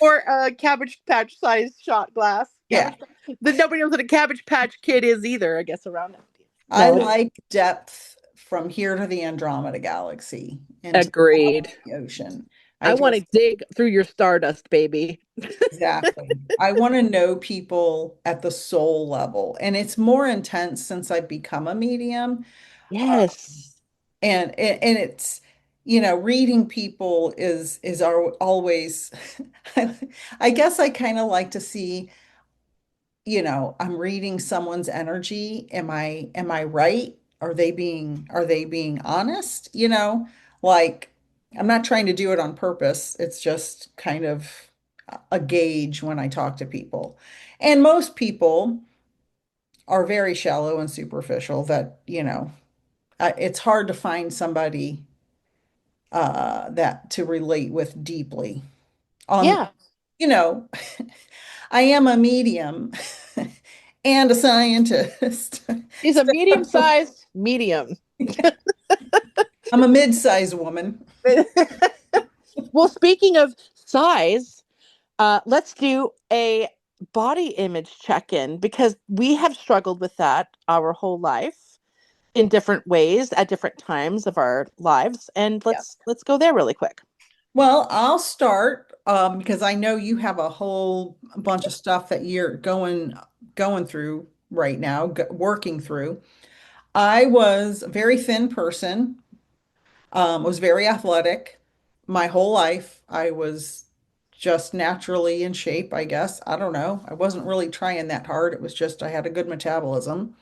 Speaker 3: or a Cabbage Patch size shot glass.
Speaker 2: Yeah.
Speaker 3: Nobody knows what a Cabbage Patch kid is either, I guess, around that.
Speaker 2: I
Speaker 3: No,
Speaker 2: like depth from here to the Andromeda Galaxy into
Speaker 3: agreed.
Speaker 2: the ocean. I
Speaker 3: I want to
Speaker 2: just,
Speaker 3: dig through your stardust, baby.
Speaker 2: exactly. I want to know people at the soul level. And it's more intense since I've become a medium.
Speaker 3: Yes.
Speaker 2: And it's, reading people always, I guess I kind of like to see, I'm reading someone's energy. Am I right? Are they being honest? Like I'm not trying to do it on purpose. It's just kind of a gauge when I talk to people. And most people are very shallow and superficial that, it's hard to find somebody that to relate with deeply on,
Speaker 3: Yeah.
Speaker 2: you know, I am a medium and a scientist.
Speaker 3: She's a medium-sized medium.
Speaker 2: I'm a mid-sized woman.
Speaker 3: Well, speaking of size, let's do a body image check-in because we have struggled with that our whole life in different ways at different times of our lives. And
Speaker 2: Yeah.
Speaker 3: let's go there really quick.
Speaker 2: Well, I'll start because I know you have a whole bunch of stuff that you're going through right now, working through. I was a very thin person, was very athletic my whole life. I was just naturally in shape, I guess. I don't know. I wasn't really trying that hard. It was just I had a good metabolism.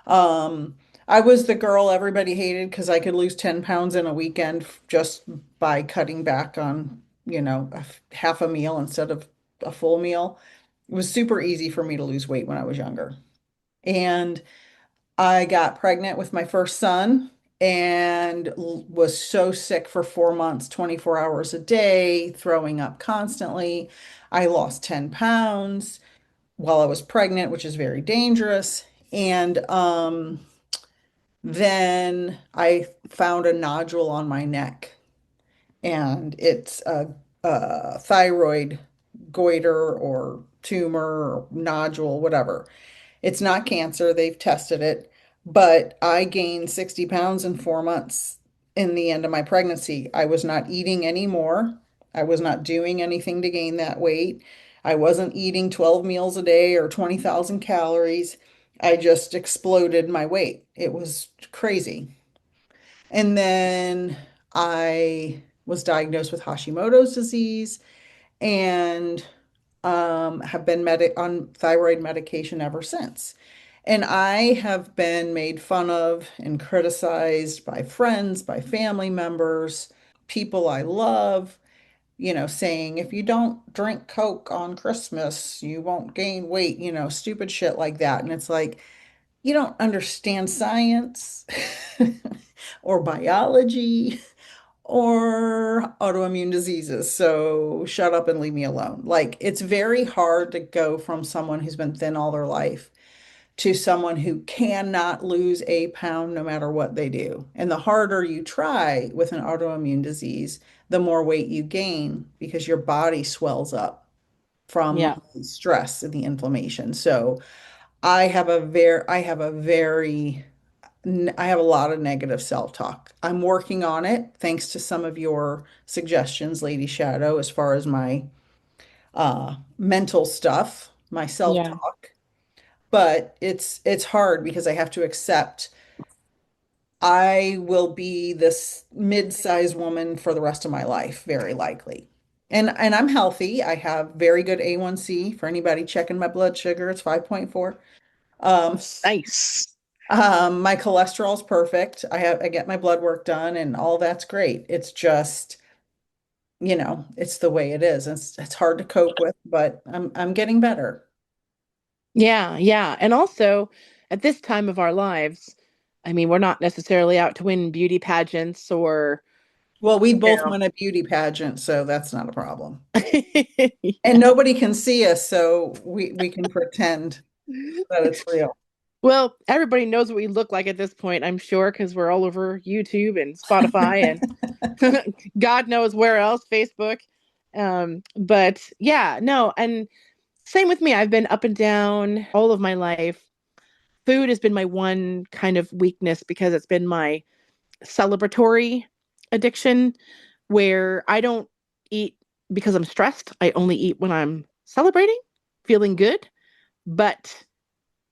Speaker 2: Um, I was the girl everybody hated because I could lose 10 pounds in a weekend just by cutting back on, half a meal instead of a full meal. It was super easy for me to lose weight when I was younger. And I got pregnant with my first son and was so sick for 4 months, 24 hours a day, throwing up constantly. I lost 10 pounds while I was pregnant, which is very dangerous. And then I found a nodule on my neck, and it's a thyroid goiter or tumor or nodule, whatever. It's not cancer. They've tested it, but I gained 60 pounds in 4 months in the end of my pregnancy. I was not eating anymore. I was not doing anything to gain that weight. I wasn't eating 12 meals a day or 20,000 calories. I just exploded my weight. It was crazy. And then I was diagnosed with Hashimoto's disease and have been on thyroid medication ever since. And I have been made fun of and criticized by friends, by family members, people I love, saying if you don't drink Coke on Christmas, you won't gain weight, stupid shit like that. And it's like, you don't understand science or biology or autoimmune diseases. So shut up and leave me alone. Like it's very hard to go from someone who's been thin all their life to someone who cannot lose a pound no matter what they do. And the harder you try with an autoimmune disease, the more weight you gain because your body swells up from
Speaker 3: Yeah.
Speaker 2: the stress and the inflammation. So I have a lot of negative self-talk. I'm working on it thanks to some of your suggestions, Lady Shadowe, as far as my mental stuff, my
Speaker 3: Yeah.
Speaker 2: self-talk. But it's hard because I have to accept I will be this mid-sized woman for the rest of my life, very likely. And I'm healthy. I have very good A1C for anybody checking my blood sugar. It's 5.4. Um,
Speaker 3: Nice.
Speaker 2: my cholesterol's perfect. I get my blood work done and all that's great. It's just, it's the way it is. It's hard to cope with, but I'm getting better.
Speaker 3: Yeah, yeah. And also, at this time of our lives, I mean, we're not necessarily out to win beauty pageants or,
Speaker 2: Well, we
Speaker 3: you
Speaker 2: both
Speaker 3: know.
Speaker 2: won a beauty pageant, so that's not a problem. And
Speaker 3: Yeah.
Speaker 2: nobody can see us, so we can pretend that it's real.
Speaker 3: Well, everybody knows what we look like at this point, I'm sure, because we're all over YouTube and Spotify and God knows where else, Facebook. But yeah, no, and same with me. I've been up and down all of my life. Food has been my one kind of weakness because it's been my celebratory addiction where I don't eat because I'm stressed. I only eat when I'm celebrating, feeling good. But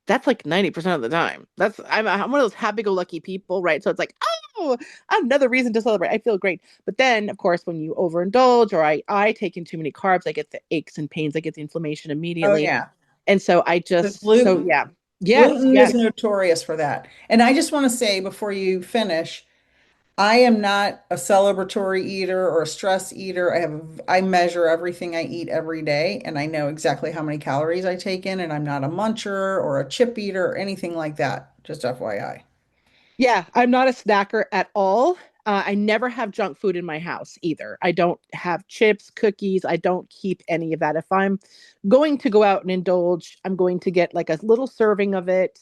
Speaker 3: that's like 90% of the time. I'm one of those happy-go-lucky people, right? So it's like, oh, another reason to celebrate. I feel great. But then, of course, when you overindulge or I take in too many carbs, I get the aches and pains, I get the inflammation
Speaker 2: Oh
Speaker 3: immediately.
Speaker 2: yeah.
Speaker 3: And so
Speaker 2: The gluten
Speaker 3: yeah. Yes,
Speaker 2: gluten is
Speaker 3: yes.
Speaker 2: notorious for that. And I just want to say before you finish, I am not a celebratory eater or a stress eater. I measure everything I eat every day and I know exactly how many calories I take in and I'm not a muncher or a chip eater or anything like that. Just FYI.
Speaker 3: Yeah, I'm not a snacker at all. I never have junk food in my house either. I don't have chips, cookies. I don't keep any of that. If I'm going to go out and indulge, I'm going to get like a little serving of it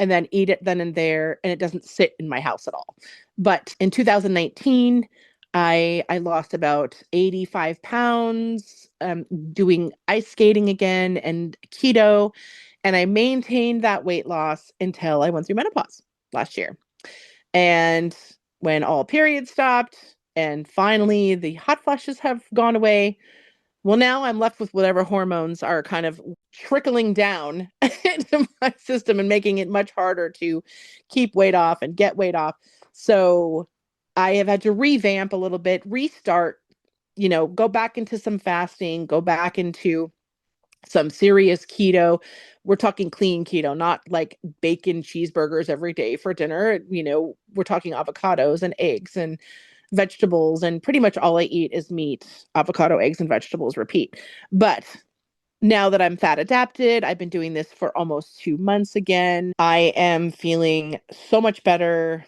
Speaker 3: and then eat it then and there. And it doesn't sit in my house at all. But in 2019, I lost about 85 pounds, doing ice skating again and keto. And I maintained that weight loss until I went through menopause last year. And when all periods stopped and finally the hot flushes have gone away, well, now I'm left with whatever hormones are kind of trickling down into my system and making it much harder to keep weight off and get weight off. So I have had to revamp a little bit, restart, go back into some fasting, go back into some serious keto. We're talking clean keto, not like bacon cheeseburgers every day for dinner. We're talking avocados and eggs and vegetables, and pretty much all I eat is meat, avocado, eggs, and vegetables, repeat. But now that I'm fat adapted, I've been doing this for almost 2 months again. I am feeling so much better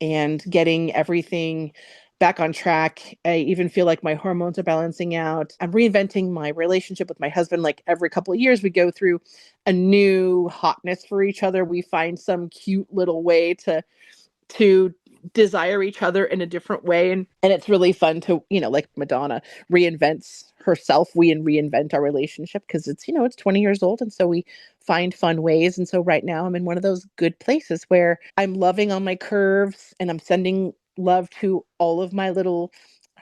Speaker 3: and getting everything back on track. I even feel like my hormones are balancing out. I'm reinventing my relationship with my husband. Like every couple of years, we go through a new hotness for each other. We find some cute little way to desire each other in a different way, and it's really fun to, like Madonna reinvents herself, we reinvent our relationship because it's 20 years old, and so we find fun ways. And so right now I'm in one of those good places where I'm loving on my curves and I'm sending love to all of my little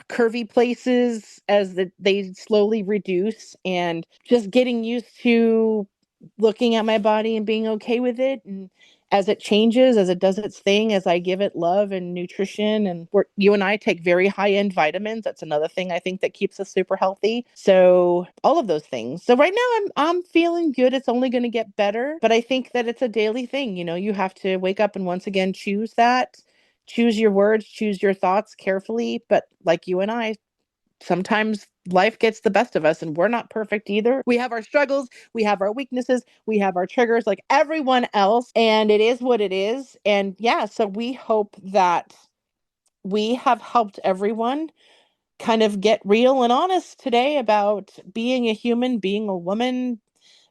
Speaker 3: curvy places as they slowly reduce, and just getting used to looking at my body and being okay with it. And as it changes, as it does its thing, as I give it love and nutrition, and you and I take very high end vitamins. That's another thing I think that keeps us super healthy. So all of those things. So right now I'm feeling good. It's only going to get better, but I think that it's a daily thing. You have to wake up and once again choose your words, choose your thoughts carefully. But like you and I, sometimes life gets the best of us and we're not perfect either. We have our struggles, we have our weaknesses, we have our triggers like everyone else, and it is what it is. And yeah, so we hope that we have helped everyone kind of get real and honest today about being a human, being a woman,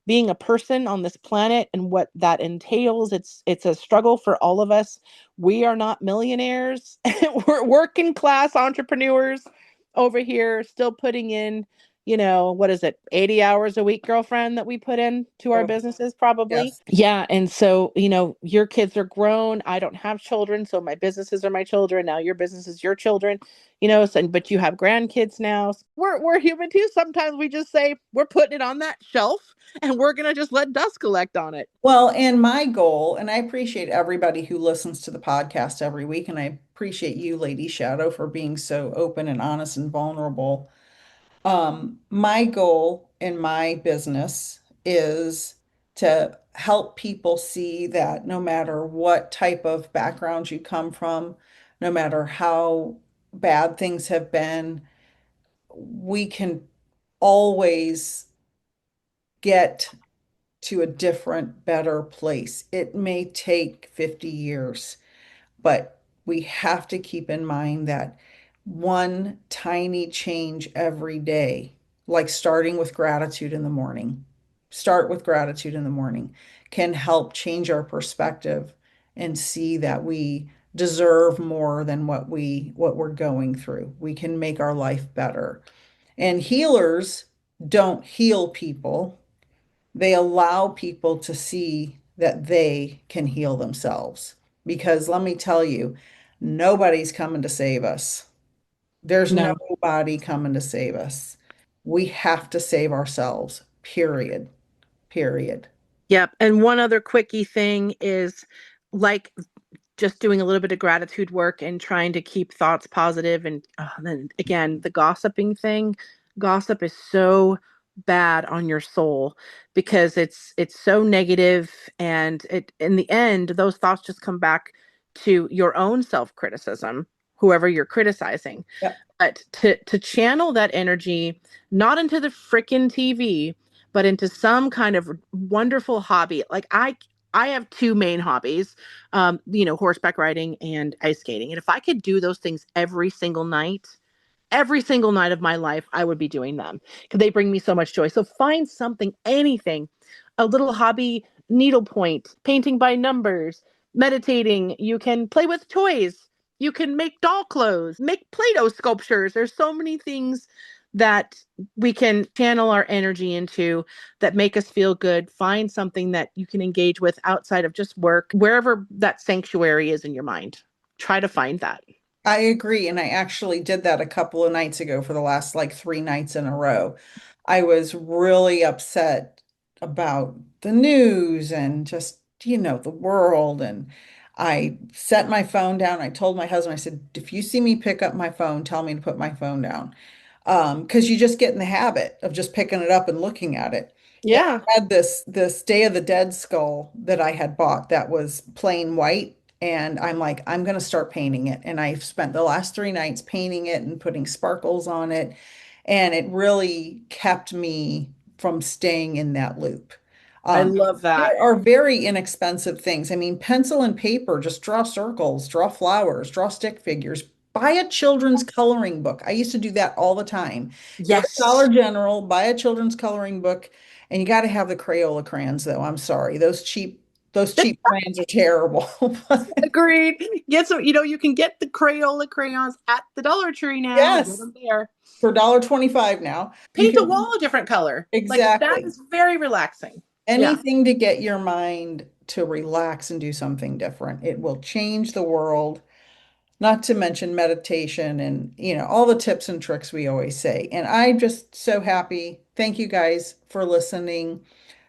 Speaker 3: being a person on this planet and what that entails. It's a struggle for all of us. We are not millionaires. We're working class entrepreneurs over here, still putting in, what is it, 80 hours a week, girlfriend, that we put in to our
Speaker 2: Oh,
Speaker 3: businesses probably.
Speaker 2: yes.
Speaker 3: Yeah. And so, your kids are grown. I don't have children, so my businesses are my children. Now your business is your children, but you have grandkids now. We're human too. Sometimes we just say we're putting it on that shelf and we're going to just let dust collect on it.
Speaker 2: Well, and my goal, and I appreciate everybody who listens to the podcast every week, and I appreciate you, Lady Shadowe, for being so open and honest and vulnerable. My goal in my business is to help people see that no matter what type of background you come from, no matter how bad things have been, we can always get to a different, better place. It may take 50 years, but we have to keep in mind that one tiny change every day, like starting with gratitude in the morning, start with gratitude in the morning, can help change our perspective and see that we deserve more than what we're going through. We can make our life better. And healers don't heal people. They allow people to see that they can heal themselves. Because let me tell you, nobody's coming to save us. There's
Speaker 3: No.
Speaker 2: nobody coming to save us. We have to save ourselves, period. Period.
Speaker 3: Yep. And one other quickie thing is, like, just doing a little bit of gratitude work and trying to keep thoughts positive. And then again, the gossiping thing. Gossip is so bad on your soul because it's so negative, and it in the end those thoughts just come back to your own self-criticism, whoever you're criticizing.
Speaker 2: Yep.
Speaker 3: But to channel that energy not into the freaking TV, but into some kind of wonderful hobby. Like I have two main hobbies, horseback riding and ice skating. And if I could do those things every single night of my life, I would be doing them because they bring me so much joy. So find something, anything, a little hobby, needlepoint, painting by numbers, meditating. You can play with toys. You can make doll clothes, make Play-Doh sculptures. There's so many things that we can channel our energy into that make us feel good. Find something that you can engage with outside of just work, wherever that sanctuary is in your mind. Try to find that.
Speaker 2: I agree. And I actually did that a couple of nights ago for the last like 3 nights in a row. I was really upset about the news and just, the world. And I set my phone down. I told my husband, I said, if you see me pick up my phone, tell me to put my phone down. Because you just get in the habit of just picking it up and looking at it. And
Speaker 3: Yeah.
Speaker 2: I had this Day of the Dead skull that I had bought that was plain white. And I'm like, I'm going to start painting it. And I've spent the last 3 nights painting it and putting sparkles on it. And it really kept me from staying in that loop.
Speaker 3: I
Speaker 2: Um,
Speaker 3: love that.
Speaker 2: there are very inexpensive things. I mean, pencil and paper, just draw circles, draw flowers, draw stick figures. Buy a children's coloring book. I used to do that all the time. Go to
Speaker 3: Yes.
Speaker 2: Dollar General, buy a children's coloring book, and you got to have the Crayola crayons, though. I'm sorry. Those cheap crayons are terrible.
Speaker 3: Agreed. Get some, you can get the Crayola crayons at the Dollar Tree now. Get
Speaker 2: Yes,
Speaker 3: them there.
Speaker 2: for $1.25 now. You
Speaker 3: Paint a
Speaker 2: can
Speaker 3: wall a different color. Like, that
Speaker 2: exactly
Speaker 3: is very relaxing. Yeah.
Speaker 2: anything to get your mind to relax and do something different. It will change the world, not to mention meditation and, all the tips and tricks we always say. And I'm just so happy. Thank you guys for listening.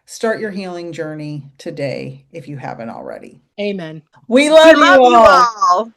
Speaker 2: Start your healing journey today if you haven't already.
Speaker 3: Amen.
Speaker 2: We
Speaker 3: We
Speaker 2: love
Speaker 3: love
Speaker 2: you
Speaker 3: you
Speaker 2: all.
Speaker 3: all.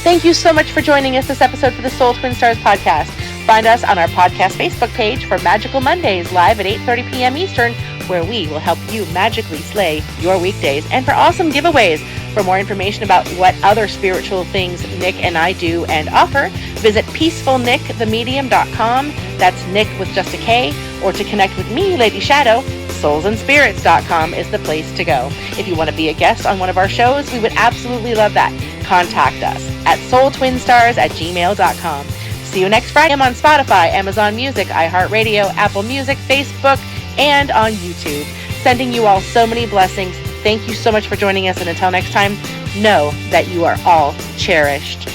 Speaker 3: Thank you so much for joining us this episode for the Soul Twin Stars podcast. Find us on our podcast Facebook page for Magical Mondays live at 8:30 p.m. Eastern, where we will help you magically slay your weekdays, and for awesome giveaways. For more information about what other spiritual things Nik and I do and offer, visit peacefulnikthemedium.com. That's Nik with just a K. Or to connect with me, Lady Shadowe, soulsandspirits.com is the place to go. If you want to be a guest on one of our shows, we would absolutely love that. Contact us.
Speaker 1: at soultwinstars@gmail.com. See you next Friday. I'm on Spotify, Amazon Music, iHeartRadio, Apple Music, Facebook, and on YouTube. Sending you all so many blessings. Thank you so much for joining us, and until next time, know that you are all cherished.